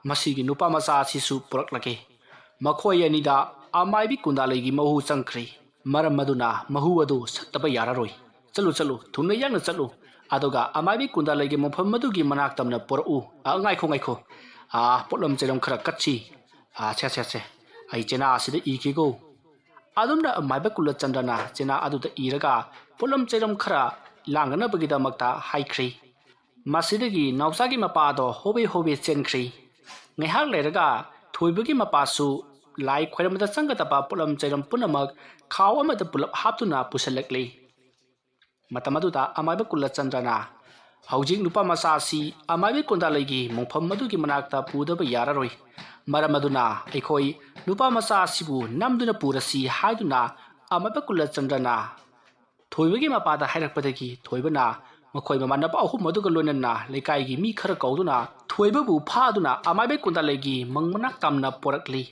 ꯃꯁꯤꯒꯤ ꯅꯨꯄꯥ ꯃꯆꯥ ꯑꯁꯤꯁꯨ ꯄꯨꯔꯛꯂꯒꯦ ꯃꯈꯣꯏ ꯑꯅꯤꯗ ꯑꯃꯥꯏꯕꯤ ꯀꯨꯟꯗꯥꯂꯩꯒꯤ ꯃꯍꯨ ꯆꯪꯈ꯭ꯔꯤ ꯃꯔꯝ ꯑꯗꯨꯅ ꯃꯍꯨ ꯑꯗꯨ ꯁꯠꯇꯕ ꯌꯥꯔꯔꯣꯏ ꯆꯠꯂꯨ ꯊꯨꯅ ꯌꯥꯡꯅ ꯆꯠꯂꯨ ꯑꯗꯨꯒ ꯑꯃꯥꯏꯕꯤ ꯀꯨꯟꯗꯥꯂꯩꯒꯤ ꯃꯐꯝ ꯑꯗꯨꯒꯤ ꯃꯅꯥꯛ ꯇꯝꯅ ꯄꯨꯔꯛꯎ ꯉꯥꯏꯈꯣ ꯄꯣꯠꯂꯝ ꯆꯩꯔꯝ ꯈꯔ ꯀꯠꯁꯤ ꯁꯦ ꯑꯩ ꯆꯦꯅꯥ ꯑꯁꯤꯗ ꯏꯒꯦꯀꯣ ꯑꯗꯨꯝꯅ ꯑꯃꯥꯏꯕ ꯀꯨꯂꯆꯟꯗ꯭ꯔꯅ ꯆꯦꯅꯥ ꯑꯗꯨꯗ ꯏꯔꯒ ꯄꯣꯠꯂꯝ ꯆꯩꯔꯝ ꯈꯔ ꯂꯥꯡꯅꯅꯕꯒꯤꯗꯃꯛꯇ ꯍꯥꯏꯈ꯭ꯔꯤ ꯃꯁꯤꯗꯒꯤ ꯅꯥꯎꯆꯥꯒꯤ ꯃꯄꯥꯗꯣ ꯍꯣꯕꯦ ꯆꯦꯟꯈ꯭ꯔꯤ ꯉꯥꯏꯍꯥꯛ ꯂꯩꯔꯒ ꯊꯣꯏꯕꯒꯤ ꯃꯄꯥꯁꯨ ꯂꯥꯏ ꯈꯣꯏꯔꯝꯕꯗ ꯆꯪꯒꯗꯕ ꯄꯣꯠꯂꯝ ꯆꯩꯔꯝ ꯄꯨꯝꯅꯃꯛ ꯈꯥꯎ ꯑꯃꯗ ꯄꯨꯂꯞ ꯍꯥꯞꯇꯨꯅ ꯄꯨꯁꯤꯜꯂꯛꯂꯤ ꯃꯇꯝ ꯑꯗꯨꯗ ꯑꯃꯥꯏꯕ ꯀꯨꯂꯆꯟꯗ꯭ꯔꯅ ꯍꯧꯖꯤꯛ ꯅꯨꯄꯥ ꯃꯆꯥ ꯑꯁꯤ ꯑꯃꯥꯏꯕꯤ ꯀꯨꯟꯗꯥꯂꯩꯒꯤ ꯃꯣꯡꯐꯝ ꯑꯗꯨꯒꯤ ꯃꯅꯥꯛꯇ ꯄꯨꯗꯕ ꯌꯥꯔꯔꯣꯏ ꯃꯔꯝ ꯑꯗꯨꯅ ꯑꯩꯈꯣꯏ ꯅꯨꯄꯥ ꯃꯆꯥ ꯑꯁꯤꯕꯨ ꯅꯝꯗꯨꯅ ꯄꯨꯔꯁꯤ ꯍꯥꯏꯗꯨꯅ ꯑꯃꯥꯏꯕ ꯀꯨꯂꯆꯟꯗ꯭ꯔꯅ ꯊꯣꯏꯕꯒꯤ ꯃꯄꯥꯗ ꯍꯥꯏꯔꯛꯄꯗꯒꯤ ꯊꯣꯏꯕꯅ ꯃꯈꯣꯏ ꯃꯃꯥꯟꯅꯕ ꯑꯍꯨꯝ ꯑꯗꯨꯒ ꯂꯣꯏꯅꯅ ꯂꯩꯀꯥꯏꯒꯤ ꯃꯤ ꯈꯔ ꯀꯧꯗꯨꯅ ꯊꯣꯏꯕꯕꯨ ꯐꯥꯗꯨꯅ ꯑꯃꯥꯏꯕ ꯀꯨꯟꯗꯥꯂꯩꯒꯤ ꯃꯪ ꯃꯅꯥꯛ ꯇꯝꯅ ꯄꯣꯔꯛꯂꯤ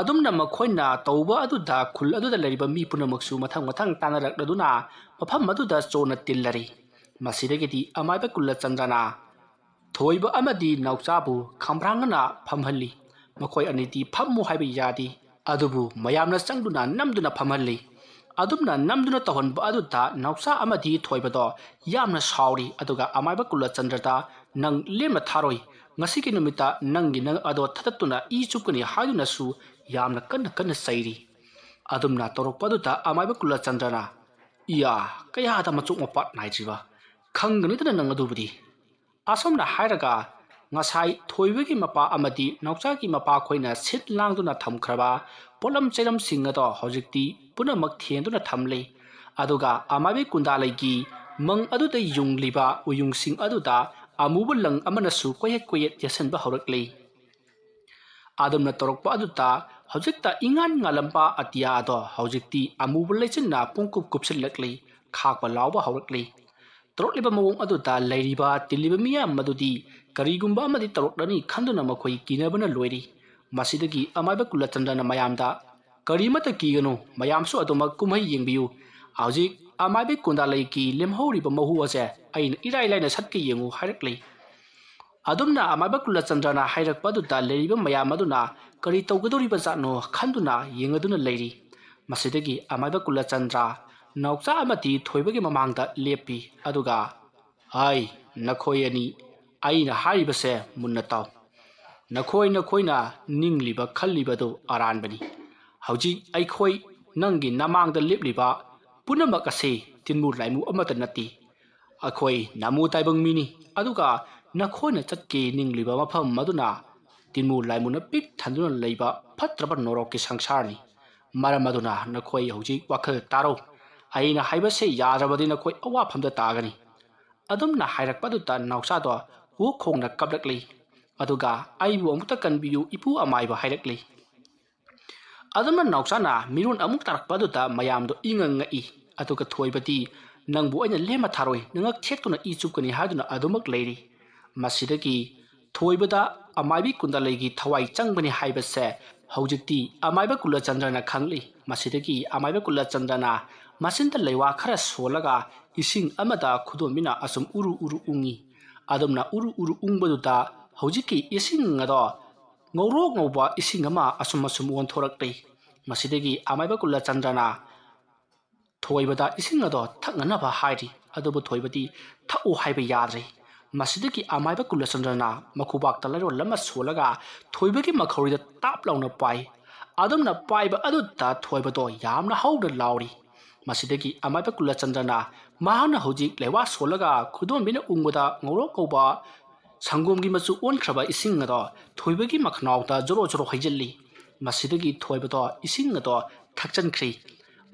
ꯑꯗꯨꯝꯅ ꯃꯈꯣꯏꯅ ꯇꯧꯕ ꯑꯗꯨꯗ ꯈꯨꯜ ꯑꯗꯨꯗ ꯂꯩꯔꯤꯕ ꯃꯤ ꯄꯨꯝꯅꯃꯛꯁꯨ ꯃꯊꯪ ꯇꯥꯟꯅꯔꯛꯂꯗꯨꯅ ꯃꯐꯝ ꯑꯗꯨꯗ ꯆꯣꯅ ꯇꯤꯜꯂꯔꯤ ꯃꯁꯤꯗꯒꯤꯗꯤ ꯑꯃꯥꯏꯕ ꯀꯨꯂꯆꯟꯗ꯭ꯔꯅ ꯊꯣꯏꯕ ꯑꯃꯗꯤ ꯅꯥꯎꯆꯥꯕꯨ ꯈꯝꯕ꯭ꯔꯥꯡꯅꯅ ꯐꯝꯍꯜꯂꯤ ꯃꯈꯣꯏ ꯑꯅꯤꯗꯤ ꯐꯝꯃꯨ ꯍꯥꯏꯕ ꯌꯥꯗꯦ ꯑꯗꯨꯕꯨ ꯃꯌꯥꯝꯅ ꯆꯪꯗꯨꯅ ꯅꯝꯗꯨꯅ ꯐꯝꯍꯜꯂꯤ ꯑꯗꯨꯝꯅ ꯅꯝꯗꯨꯅ ꯇꯧꯍꯟꯕ ꯑꯗꯨꯗ ꯅꯥꯎꯆꯥ ꯑꯃꯗꯤ ꯊꯣꯏꯕꯗꯣ ꯌꯥꯝꯅ ꯁꯥꯎꯔꯤ ꯑꯗꯨꯒ ꯑꯃꯥꯏꯕ ꯀꯨꯂꯆꯟꯗ꯭ꯔꯗ ꯅꯪ ꯂꯦꯝꯅ ꯊꯥꯔꯣꯏ ꯉꯁꯤꯒꯤ ꯅꯨꯃꯤꯠꯇ ꯅꯪꯒꯤ ꯅꯪ ꯑꯗꯣ ꯊꯗꯠꯇꯨꯅ ꯏ ꯆꯨꯞꯀꯅꯤ ꯍꯥꯏꯗꯨꯅꯁꯨ ꯌꯥꯝꯅ ꯀꯟꯅ ꯆꯩꯔꯤ ꯑꯗꯨꯝꯅ ꯇꯧꯔꯛꯄ ꯑꯗꯨꯗ ꯑꯃꯥꯏꯕ ꯀꯨꯂꯆꯟꯗ꯭ꯔꯅ ꯀꯌꯥꯗ ꯃꯆꯣꯛ ꯃꯄꯥꯠ ꯅꯥꯏꯗ꯭ꯔꯤꯕ ꯈꯪꯒꯅꯤꯗꯅ ꯅꯪ ꯑꯗꯨꯕꯨꯗꯤ ꯑꯁꯣꯝꯅ ꯍꯥꯏꯔꯒ ꯉꯁꯥꯏ ꯊꯣꯏꯕꯒꯤ ꯃꯄꯥ ꯑꯃꯗꯤ ꯅꯥꯎꯆꯥꯒꯤ ꯃꯄꯥ ꯈꯣꯏꯅ ꯁꯤꯠ ꯂꯥꯡꯗꯨꯅ ꯊꯝꯈ꯭ꯔꯕ ꯄꯣꯠꯂꯝ ꯆꯩꯔꯝꯁꯤꯡ ꯑꯗꯣ ꯍꯧꯖꯤꯛꯇꯤ ꯄꯨꯝꯅꯃꯛ ꯊꯦꯟꯗꯨꯅ ꯊꯝꯂꯤ ꯑꯗꯨꯒ ꯑꯃꯥꯏꯕꯤ ꯀꯨꯟꯗꯥꯂꯩꯒꯤ ꯃꯪ ꯑꯗꯨꯗ ꯌꯨꯡꯂꯤꯕ ꯎꯌꯨꯡꯁꯤꯡ ꯑꯗꯨꯗ ꯑꯃꯨꯕ ꯂꯪ ꯑꯃꯅꯁꯨ ꯀꯣꯌꯦꯠ ꯌꯦꯠꯁꯤꯟꯕ ꯍꯧꯔꯛꯂꯤ ꯑꯗꯨꯝꯅ ꯇꯧꯔꯛꯄ ꯑꯗꯨꯗ ꯍꯧꯖꯤꯛꯇ ꯏꯉꯥꯟ ꯉꯥꯜꯂꯝꯕ ꯑꯇꯤꯌꯥ ꯑꯗꯣ ꯍꯧꯖꯤꯛꯇꯤ ꯑꯃꯨꯕ ꯂꯩꯆꯤꯟꯅ ꯄꯨꯡꯀꯨꯞ ꯀꯨꯞꯁꯤꯜꯂꯛꯂꯤ ꯈꯥꯛꯄ ꯂꯥꯎꯕ ꯍꯧꯔꯛꯂꯤ ꯇꯧꯔꯛꯂꯤꯕ ꯃꯑꯣꯡ ꯑꯗꯨꯗ ꯂꯩꯔꯤꯕ ꯇꯤꯜꯂꯤꯕ ꯃꯤꯌꯥꯝ ꯑꯗꯨꯗꯤ ꯀꯔꯤꯒꯨꯝꯕ ꯑꯃꯗꯤ ꯇꯧꯔꯛꯂꯅꯤ ꯈꯟꯗꯨꯅ ꯃꯈꯣꯏ ꯀꯤꯅꯕꯅ ꯂꯣꯏꯔꯤ ꯃꯁꯤꯗꯒꯤ ꯑꯃꯥꯏꯕ ꯀꯨꯂꯆꯟꯗ꯭ꯔꯅ ꯃꯌꯥꯝꯗ ꯀꯔꯤꯃꯠꯇ ꯀꯤꯒꯅꯨ ꯃꯌꯥꯝꯁꯨ ꯑꯗꯨꯃꯛ ꯀꯨꯝꯍꯩ ꯌꯦꯡꯕꯤꯌꯨ ꯍꯧꯖꯤꯛ ꯑꯃꯥꯏꯕꯤ ꯀꯨꯟꯗꯥꯂꯩꯒꯤ ꯂꯦꯝꯍꯧꯔꯤꯕ ꯃꯍꯨ ꯑꯁꯦ ꯑꯩꯅ ꯏꯔꯥꯏ ꯂꯥꯏꯅ ꯁꯠꯀꯦ ꯌꯦꯡꯉꯨ ꯍꯥꯏꯔꯛꯂꯤ ꯑꯗꯨꯝꯅ ꯑꯃꯥꯏꯕ ꯀꯨꯂꯆꯟꯗ꯭ꯔꯅ ꯍꯥꯏꯔꯛꯄ ꯑꯗꯨꯗ ꯂꯩꯔꯤꯕ ꯃꯌꯥꯝ ꯑꯗꯨꯅ ꯀꯔꯤ ꯇꯧꯒꯗꯧꯔꯤꯕꯖꯥꯠꯅꯣ ꯈꯟꯗꯨꯅ ꯌꯦꯡꯉꯗꯨꯅ ꯂꯩꯔꯤ ꯃꯁꯤꯗꯒꯤ ꯑꯃꯥꯏꯕ ꯀꯨꯂꯆꯟꯗ꯭ꯔ ꯅꯥꯎꯆꯥ ꯑꯃꯗꯤ ꯊꯣꯏꯕꯒꯤ ꯃꯃꯥꯡꯗ ꯂꯦꯞꯄꯤ ꯑꯗꯨꯒ ꯅꯈꯣꯏ ꯑꯅꯤ ꯑꯩꯅ ꯍꯥꯏꯔꯤꯕꯁꯦ ꯃꯨꯟꯅ ꯇꯥꯎ ꯅꯈꯣꯏꯅ ꯅꯤꯡꯂꯤꯕ ꯈꯜꯂꯤꯕꯗꯨ ꯑꯔꯥꯟꯕꯅꯤ ꯍꯧꯖꯤꯛ ꯑꯩꯈꯣꯏ ꯅꯪꯒꯤ ꯅꯃꯥꯡꯗ ꯂꯦꯞꯂꯤꯕ ꯄꯨꯝꯅꯃꯛ ꯑꯁꯤ tinmu laimu amata nati akhoi namu taibang mini aduga nakhoi na chatke ningliba mafam maduna tinmu laimu na pik thanduna leiba phatraba norok ki sangsarni maram aduna nakhoi hauji wakhal taro aina haibase yarabadi nakhoi awa phamda tagani adumna hairakpaduta nausa do wo khongna kablakli aduga aibu amuta kanbiyu ipu amaiba hairakli adumna nausana mirun amuk tarakpaduta mayamdo inganga I aduga thoibati nangbu aina lema tharoi nangak thekuna I chupkani haduna adumak leiri masidagi thoibada amaibi kundalegi thawai changbani haibase haujikti amaiba kula chandrana khangli masidagi amaiba kula chandrana masinta leiwa khara solaga ising amada khudomina asum uru ungi adumna uru ungbaduta haujiki ising ngado ngoro ngauba ising ama asum won thorakte masidagi amaiba kula chandrana thoibada ising ado thakna ba hairi adubu thoibati thau haiba yadre masidagi amaiba kula chandrana makhubak talaro lama solaga thoibagi makhorida tap launa pai adumna paiba adutta thoibado yamna hauda lauri masidagi amaiba kula chandrana mahana hojik lewa solaga khudon bina ungboda ngoro koba sangomgi machu onkraba ising ado thoibagi makhnauta joro haijalli masidagi thoibado ising ado thakchankhri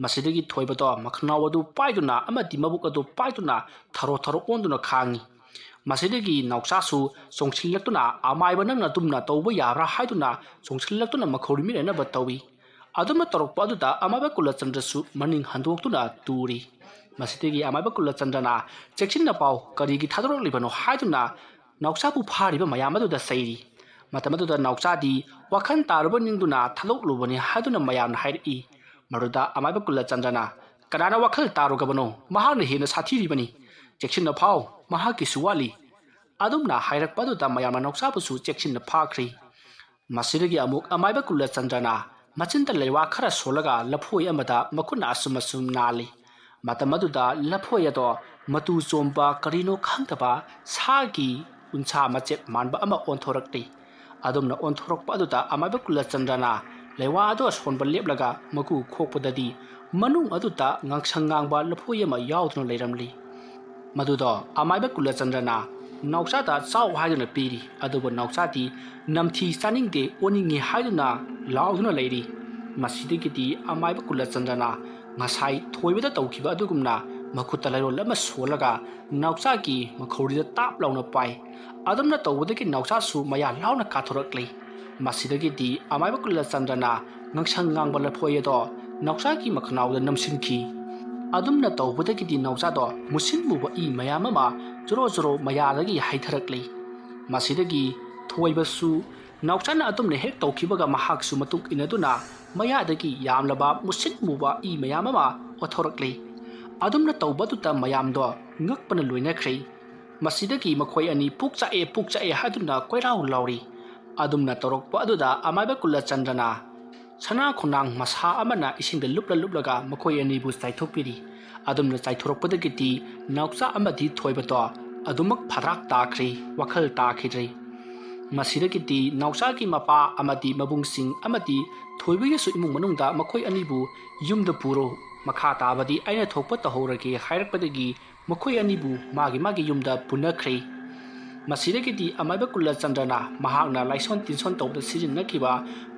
masidagi thoibado makhnawadu paiduna amadi mabuk adu paiduna tharo onduna khangi masidagi nausasu songsillaktuna amaiba nangna tumna tawba yabra haiduna songsillaktuna makhorimi na batawi aduma torokpa aduda amaiba kula chandrasu maning handoktuna turi masidagi amaiba kula chandrana cheksinna pau karigi thadorok libano haiduna nausabu phariba mayam aduda sairi matamaduda nausadi wakhan tarba ningduna thalok lubani haiduna mayam hairi maruda amaiba kula chandrana kanana wakhal tarugabano mahana hena sathiribani cheksinna pau mahaki suwali adumna hairakpaduda mayamna nausabusu cheksinna phakri masidagi amuk amaiba kula chandrana machinta leiwa khara solaga laphoi amada makuna asum nali matamaduda laphoi ado matu chomba karino khangtaba sagi uncha machet manba ama onthorakti adumna onthorokpa aduda amaiba kula chandrana leiwa ado sonba leplaga maku khokpadadi manung aduda ngangsanggangba laphoi ama yauduna leiramli madudo amaiba kula chandrana nausada chaw haiduna piri aduba nausati namthi saningde oningi haiduna lauduna leiri masidigi amaiba kula chandrana ngasai thoibada tawkiba adugumna makhuta lairo lama solaga nausagi makhorida tap launa pai adumna tawbadagi nausasu maya launa kathorakli masidagi amaiba kula chandrana ngangsangangba laphoyedo nausagi makhnawda namsinki adumna tawbadagi nausado musinmuba I mayamama joro mayalagi haitharakli masidagi thoibasu nausana adumna hek tawkibaga mahaksu matuk inaduna mayadagi yamlaba musinmuba I mayamama othorakli adumna tawbaduta mayamdo ngakpana loinakhri masidagi makhoi ani pukcha e haduna koirau lauri adumna torokpa aduda amaiba kula chandrana sana khonang masa amana isingda luplaga makhoi ani bu chaithopiri adumna chaithorokpadagi nausa amadi thoibato adumak pharak takhri wakhal takhidri masidagi nausagi mapa amadi mabungsing amadi thoibagi su imung manungda makhoi anibu yumda puro makha tabadi aina thokpa tahoragi hairakpadagi makhoi anibu magi yumda punakhri masidagi amaiba kula chandrana mahakna laison tinson tawda sirinnakiba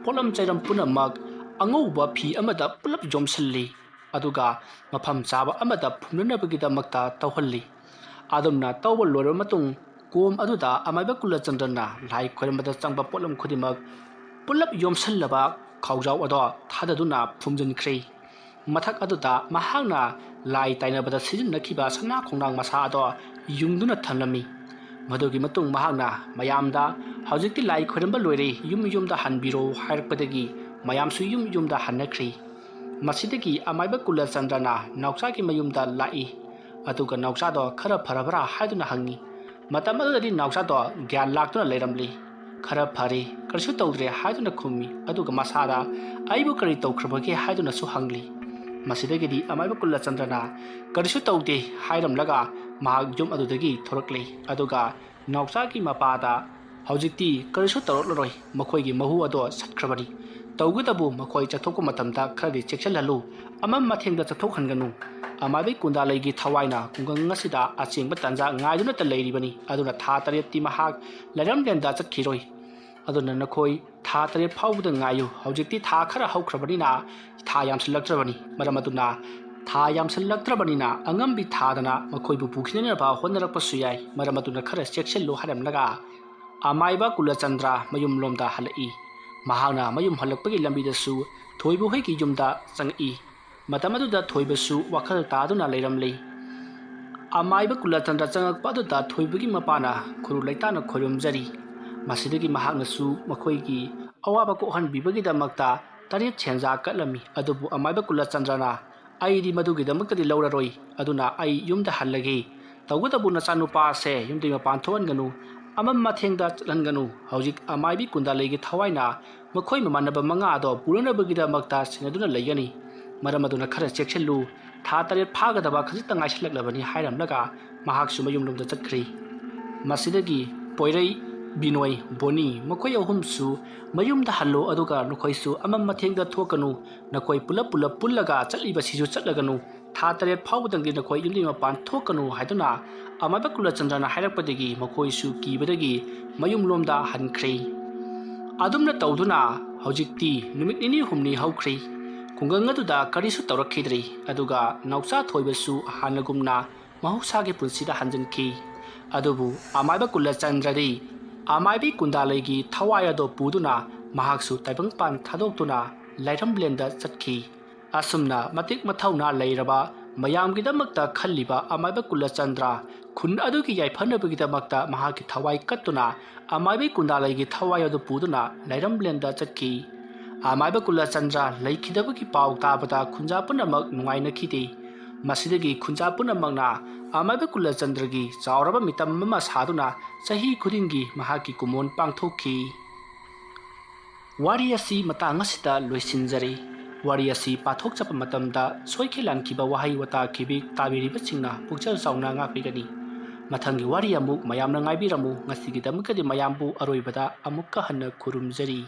polam chairam punamak angouba phi amada pulap jomsalli aduga mafam chaba amada phumnanabagidamakta tawhalli adumna tawbal lora matung kom aduda amaiba kula chandrana lai khoramada changba polam khudimak pulap yomsallaba khawjaw ado thadaduna phumjankhri mathak aduda mahakna lai tainabada sirinnakiba sana khongnang masa ado yungduna thamlami madugi matung mahakna mayamda haujikti lai khoramba loire yumda hanbiro hairakpadagi mayamsu yumda hannakhri masidagi amaiba kula chandrana nausagi mayumda lai aduga nausado khara pharabra haiduna hangi matamadadi nausado gyan laktuna leiramli khara phari karsu tawdre haiduna khumi aduga masada aibu kari tawkhrabage haiduna su hangli masidagi amaiba kula chandrana karsu tawde hairamlaga mahak jum adudagi thorakli aduga nausagi mapada haujikti karsu tawroloroi makhoigi mahu ado satkrabari ꯇꯧꯒꯗꯕꯨ ꯃꯈꯣꯏ ꯆꯠꯊꯣꯛꯄ ꯃꯇꯝꯗ ꯈꯔꯗꯤ ꯆꯦꯛꯁꯤꯜꯍꯜꯂꯨ ꯑꯃꯝ ꯃꯊꯦꯡꯗ ꯆꯠꯊꯣꯛꯍꯟꯒꯅꯨ ꯑꯃꯥꯏꯕ ꯀꯨꯟꯗꯥꯂꯩꯒꯤ ꯊꯋꯥꯏꯅ ꯈꯨꯡꯒꯪ ꯑꯁꯤꯗ ꯑꯆꯦꯡꯕ ꯇꯥꯟꯖꯥ ꯉꯥꯏꯗꯨꯅꯇ ꯂꯩꯔꯤꯕꯅꯤ ꯑꯗꯨꯅ ꯊꯥ 8ꯇꯤ ꯃꯍꯥꯛ ꯂꯩꯔꯝꯂꯦꯟꯗ ꯆꯠꯈꯤꯔꯣꯏ ꯑꯗꯨꯅ ꯅꯈꯣꯏ ꯊꯥ 8 ꯐꯥꯎꯕꯗ ꯉꯥꯏꯌꯨ ꯍꯧꯖꯤꯛꯇꯤ ꯊꯥ ꯈꯔ ꯍꯧꯈ꯭ꯔꯕꯅꯤꯅ ꯊꯥ ꯌꯥꯝꯁꯤꯜꯂꯛꯇ꯭ꯔꯕꯅꯤ ꯃꯔꯝ ꯑꯗꯨꯅ ꯊꯥ ꯌꯥꯝꯁꯤꯜꯂꯛꯇ꯭ꯔꯕꯅꯤꯅ ꯑꯉꯝꯕꯤ ꯊꯥꯗꯅ ꯃꯈꯣꯏꯕꯨ ꯄꯨꯈꯤꯅꯅꯕ ꯍꯣꯠꯅꯔꯛꯄꯁꯨ ꯌꯥꯏ ꯃꯔꯝ ꯑꯗꯨꯅ ꯈꯔ ꯆꯦꯛꯁꯤꯜꯂꯨ ꯍꯥꯏꯔꯝꯂꯒ ꯑꯃꯥꯏꯕ ꯀꯨꯂꯆꯟꯗ꯭ꯔ ꯃꯌꯨꯝꯂꯣꯝꯗ ꯍꯜꯂꯛꯏ ꯃꯍꯥꯛꯅ ꯃꯌꯨꯝ ꯍꯜꯂꯛꯄꯒꯤ ꯂꯝꯕꯤꯗꯁꯨ ꯊꯣꯏꯕ ꯍꯣꯏꯒꯤ ꯌꯨꯝꯗ ꯆꯪꯉꯛꯏ ꯃꯇꯝ ꯑꯗꯨꯗ ꯊꯣꯏꯕꯁꯨ ꯋꯥꯈꯜ ꯇꯥꯗꯨꯅ ꯂꯩꯔꯝꯂꯤ ꯑꯃꯥꯏꯕ ꯀꯨꯂꯆꯟꯗ꯭ꯔ ꯆꯪꯉꯛꯄ ꯑꯗꯨꯗ ꯊꯣꯏꯕꯒꯤ ꯃꯄꯥꯅ ꯈꯨꯔꯨ ꯂꯩꯇꯥꯅ ꯈꯣꯏꯔꯝꯖꯔꯤ ꯃꯁꯤꯗꯒꯤ ꯃꯍꯥꯛꯅꯁꯨ ꯃꯈꯣꯏꯒꯤ ꯑꯋꯥꯕ ꯀꯣꯛꯍꯟꯕꯤꯕꯒꯤꯗꯃꯛꯇ 7 ꯁꯦꯟꯖꯥ ꯀꯠꯂꯝꯃꯤ ꯑꯗꯨꯕꯨ ꯑꯃꯥꯏꯕ ꯀꯨꯂꯆꯟꯗ꯭ꯔꯅ ꯑꯩꯗꯤ ꯃꯗꯨꯒꯤꯗꯃꯛꯇꯗꯤ ꯂꯧꯔꯔꯣꯏ ꯑꯗꯨꯅ ꯑꯩ ꯌꯨꯝꯗ ꯍꯜꯂꯒꯦ ꯇꯧꯒꯗꯕꯨ ꯅꯆꯥꯅꯨꯄꯥ ꯑꯁꯦ ꯌꯨꯝꯗꯒꯤ ꯃꯄꯥꯟ ꯊꯣꯛꯍꯟꯒꯅꯨ ꯑꯃꯝ ꯃꯊꯦꯡꯗ ꯆꯠꯍꯟꯒꯅꯨ ꯍꯧꯖꯤꯛ ꯑꯃꯥꯏꯕꯤ ꯀꯨꯟꯗꯥꯂꯩꯒꯤ ꯊꯋꯥꯏꯅ ꯃꯈꯣꯏ ꯃꯃꯥꯟꯅꯕ 5 ꯑꯗꯣ ꯄꯨꯔꯅꯕꯒꯤꯗꯃꯛꯇ ꯁꯦꯟꯅꯗꯨꯅ ꯂꯩꯒꯅꯤ ꯃꯔꯝ ꯑꯗꯨꯅ ꯈꯔ ꯆꯦꯛꯁꯤꯜꯂꯨ ꯊꯥ 8 ꯐꯥꯒꯗꯕ ꯈꯖꯤꯛꯇ ꯉꯥꯏꯁꯤꯜꯂꯛꯂꯕꯅꯤ ꯍꯥꯏꯔꯝꯂꯒ ꯃꯍꯥꯛꯁꯨ ꯃꯌꯨꯝꯂꯣꯝꯗ ꯆꯠꯈ꯭ꯔꯤ ꯃꯁꯤꯗꯒꯤ ꯄꯣꯏꯔꯩ ꯕꯤꯅꯣꯏ ꯕꯣꯅꯤ ꯃꯈꯣꯏ ꯑꯍꯨꯝꯁꯨ ꯃꯌꯨꯝꯗ ꯍꯜꯂꯣ ꯑꯗꯨꯒ ꯅꯈꯣꯏꯁꯨ ꯑꯃꯝ ꯃꯊꯦꯡꯗ ꯊꯣꯛꯀꯅꯨ ꯅꯈꯣꯏ ꯄꯨꯂꯞ ꯄꯨꯜꯂꯒ ꯆꯠꯂꯤꯕꯁꯤꯁꯨ ꯆꯠꯂꯒꯅꯨ ꯊꯥ 8 ꯐꯥꯎꯕꯗꯪꯗꯤ ꯅꯈꯣꯏ ꯌꯨꯝꯗꯒꯤ ꯃꯄꯥꯟ ꯊꯣꯛꯀꯅꯨ ꯍꯥꯏꯗꯨꯅ ꯑꯃꯥꯏꯕ ꯀꯨꯂꯆꯟꯗ꯭ꯔꯅ ꯍꯥꯏꯔꯛꯄꯗꯒꯤ ꯃꯈꯣꯏꯁꯨ ꯀꯤꯕꯗꯒꯤ ꯃꯌꯨꯝꯂꯣꯝꯗ ꯍꯟꯈ꯭ꯔꯤ ꯑꯗꯨꯝꯅ ꯇꯧꯗꯨꯅ ꯍꯧꯖꯤꯛꯇꯤ ꯅꯨꯃꯤꯠ 2-3 ꯍꯧꯈ꯭ꯔꯤ ꯈꯨꯡꯒꯪ ꯑꯗꯨꯗ ꯀꯔꯤꯁꯨ ꯇꯧꯔꯛꯈꯤꯗ꯭ꯔꯤ ꯑꯗꯨꯒ ꯅꯥꯎꯆꯥ ꯊꯣꯏꯕꯁꯨ ꯍꯥꯟꯅꯒꯨꯝꯅ ꯃꯍꯧꯁꯥꯒꯤ ꯄꯨꯟꯁꯤꯗ ꯍꯟꯖꯤꯟꯈꯤ ꯑꯗꯨꯕꯨ ꯑꯃꯥꯏꯕ ꯀꯨꯂꯆꯟꯗ꯭ꯔꯗꯤ ꯑꯃꯥꯏꯕꯤ ꯀꯨꯟꯗꯥꯂꯩꯒꯤ ꯊꯋꯥꯏ ꯑꯗꯣ ꯄꯨꯗꯨꯅ ꯃꯍꯥꯛꯁꯨ ꯇꯥꯏꯕꯪꯄꯥꯟ ꯊꯥꯗꯣꯛꯇꯨꯅ ꯂꯩꯔꯝꯂꯦꯟꯗ ꯆꯠꯈꯤ ꯑꯁꯨꯝꯅ ꯃꯇꯤꯛ ꯃꯊꯧꯅꯥ ꯂꯩꯔꯕ ꯃꯌꯥꯝꯒꯤꯗꯃꯛꯇ ꯈꯜꯂꯤꯕ ꯑꯃꯥꯏꯕ ꯀꯨꯂꯆꯟꯗ꯭ꯔ ꯈꯨꯟ ꯑꯗꯨꯒꯤ ꯌꯥꯏꯐꯅꯕꯒꯤꯗꯃꯛꯇ ꯃꯍꯥꯛꯀꯤ ꯊꯋꯥꯏ ꯀꯠꯇꯨꯅ ꯑꯃꯥꯏꯕꯤ ꯀꯨꯟꯗꯥꯂꯩꯒꯤ ꯊꯋꯥꯏ ꯑꯗꯨ ꯄꯨꯗꯨꯅ ꯂꯩꯔꯝꯂꯦꯟꯗ ꯆꯠꯈꯤ ꯑꯃꯥꯏꯕ ꯀꯨꯂꯆꯟꯗ꯭ꯔ ꯂꯩꯈꯤꯗꯕꯒꯤ ꯄꯥꯎ ꯇꯥꯕꯗ ꯈꯨꯟꯖꯥ ꯄꯨꯝꯅꯃꯛ ꯅꯨꯡꯉꯥꯏꯅꯈꯤꯗꯦ ꯃꯁꯤꯗꯒꯤ ꯈꯨꯟꯖꯥ ꯄꯨꯝꯅꯃꯛꯅ ꯑꯃꯥꯏꯕ ꯀꯨꯂꯆꯟꯗ꯭ꯔꯒꯤ ꯆꯥꯎꯔꯕ ꯃꯤꯇꯝ ꯑꯃ ꯁꯥꯗꯨꯅ ꯆꯍꯤ ꯈꯨꯗꯤꯡꯒꯤ ꯃꯍꯥꯛꯀꯤ ꯀꯨꯝꯑꯣꯟ ꯄꯥꯡꯊꯣꯛꯈꯤ ꯋꯥꯔꯤ ꯑꯁꯤ ꯃꯇꯥꯡ ꯑꯁꯤꯗ ꯂꯣꯏꯁꯤꯟꯖꯔꯤ ꯋꯥꯔꯤ ꯑꯁꯤ ꯄꯥꯊꯣꯛꯆꯕ ꯃꯇꯝꯗ ꯁꯣꯏꯈꯤ ꯂꯥꯟꯈꯤꯕ ꯋꯥꯍꯩ ꯋꯥꯇꯥ ꯇꯥꯕꯤꯔꯤꯕꯁꯤꯡꯅ ꯄꯨꯛꯆꯦꯜ ꯆꯥꯎꯅ ꯉꯥꯛꯄꯤꯒꯅꯤ ꯃꯊꯪꯒꯤ ꯋꯥꯔꯤ ꯑꯃꯨꯛ ꯃꯌꯥꯝꯅ ꯉꯥꯏꯕꯤꯔꯝꯃꯨ ꯉꯁꯤꯒꯤꯗꯃꯛꯇꯗꯤ ꯃꯌꯥꯝꯕꯨ ꯑꯔꯣꯏꯕꯗ ꯑꯃꯨꯛꯀ ꯍꯟꯅ ꯈꯨꯔꯨꯝꯖꯔꯤ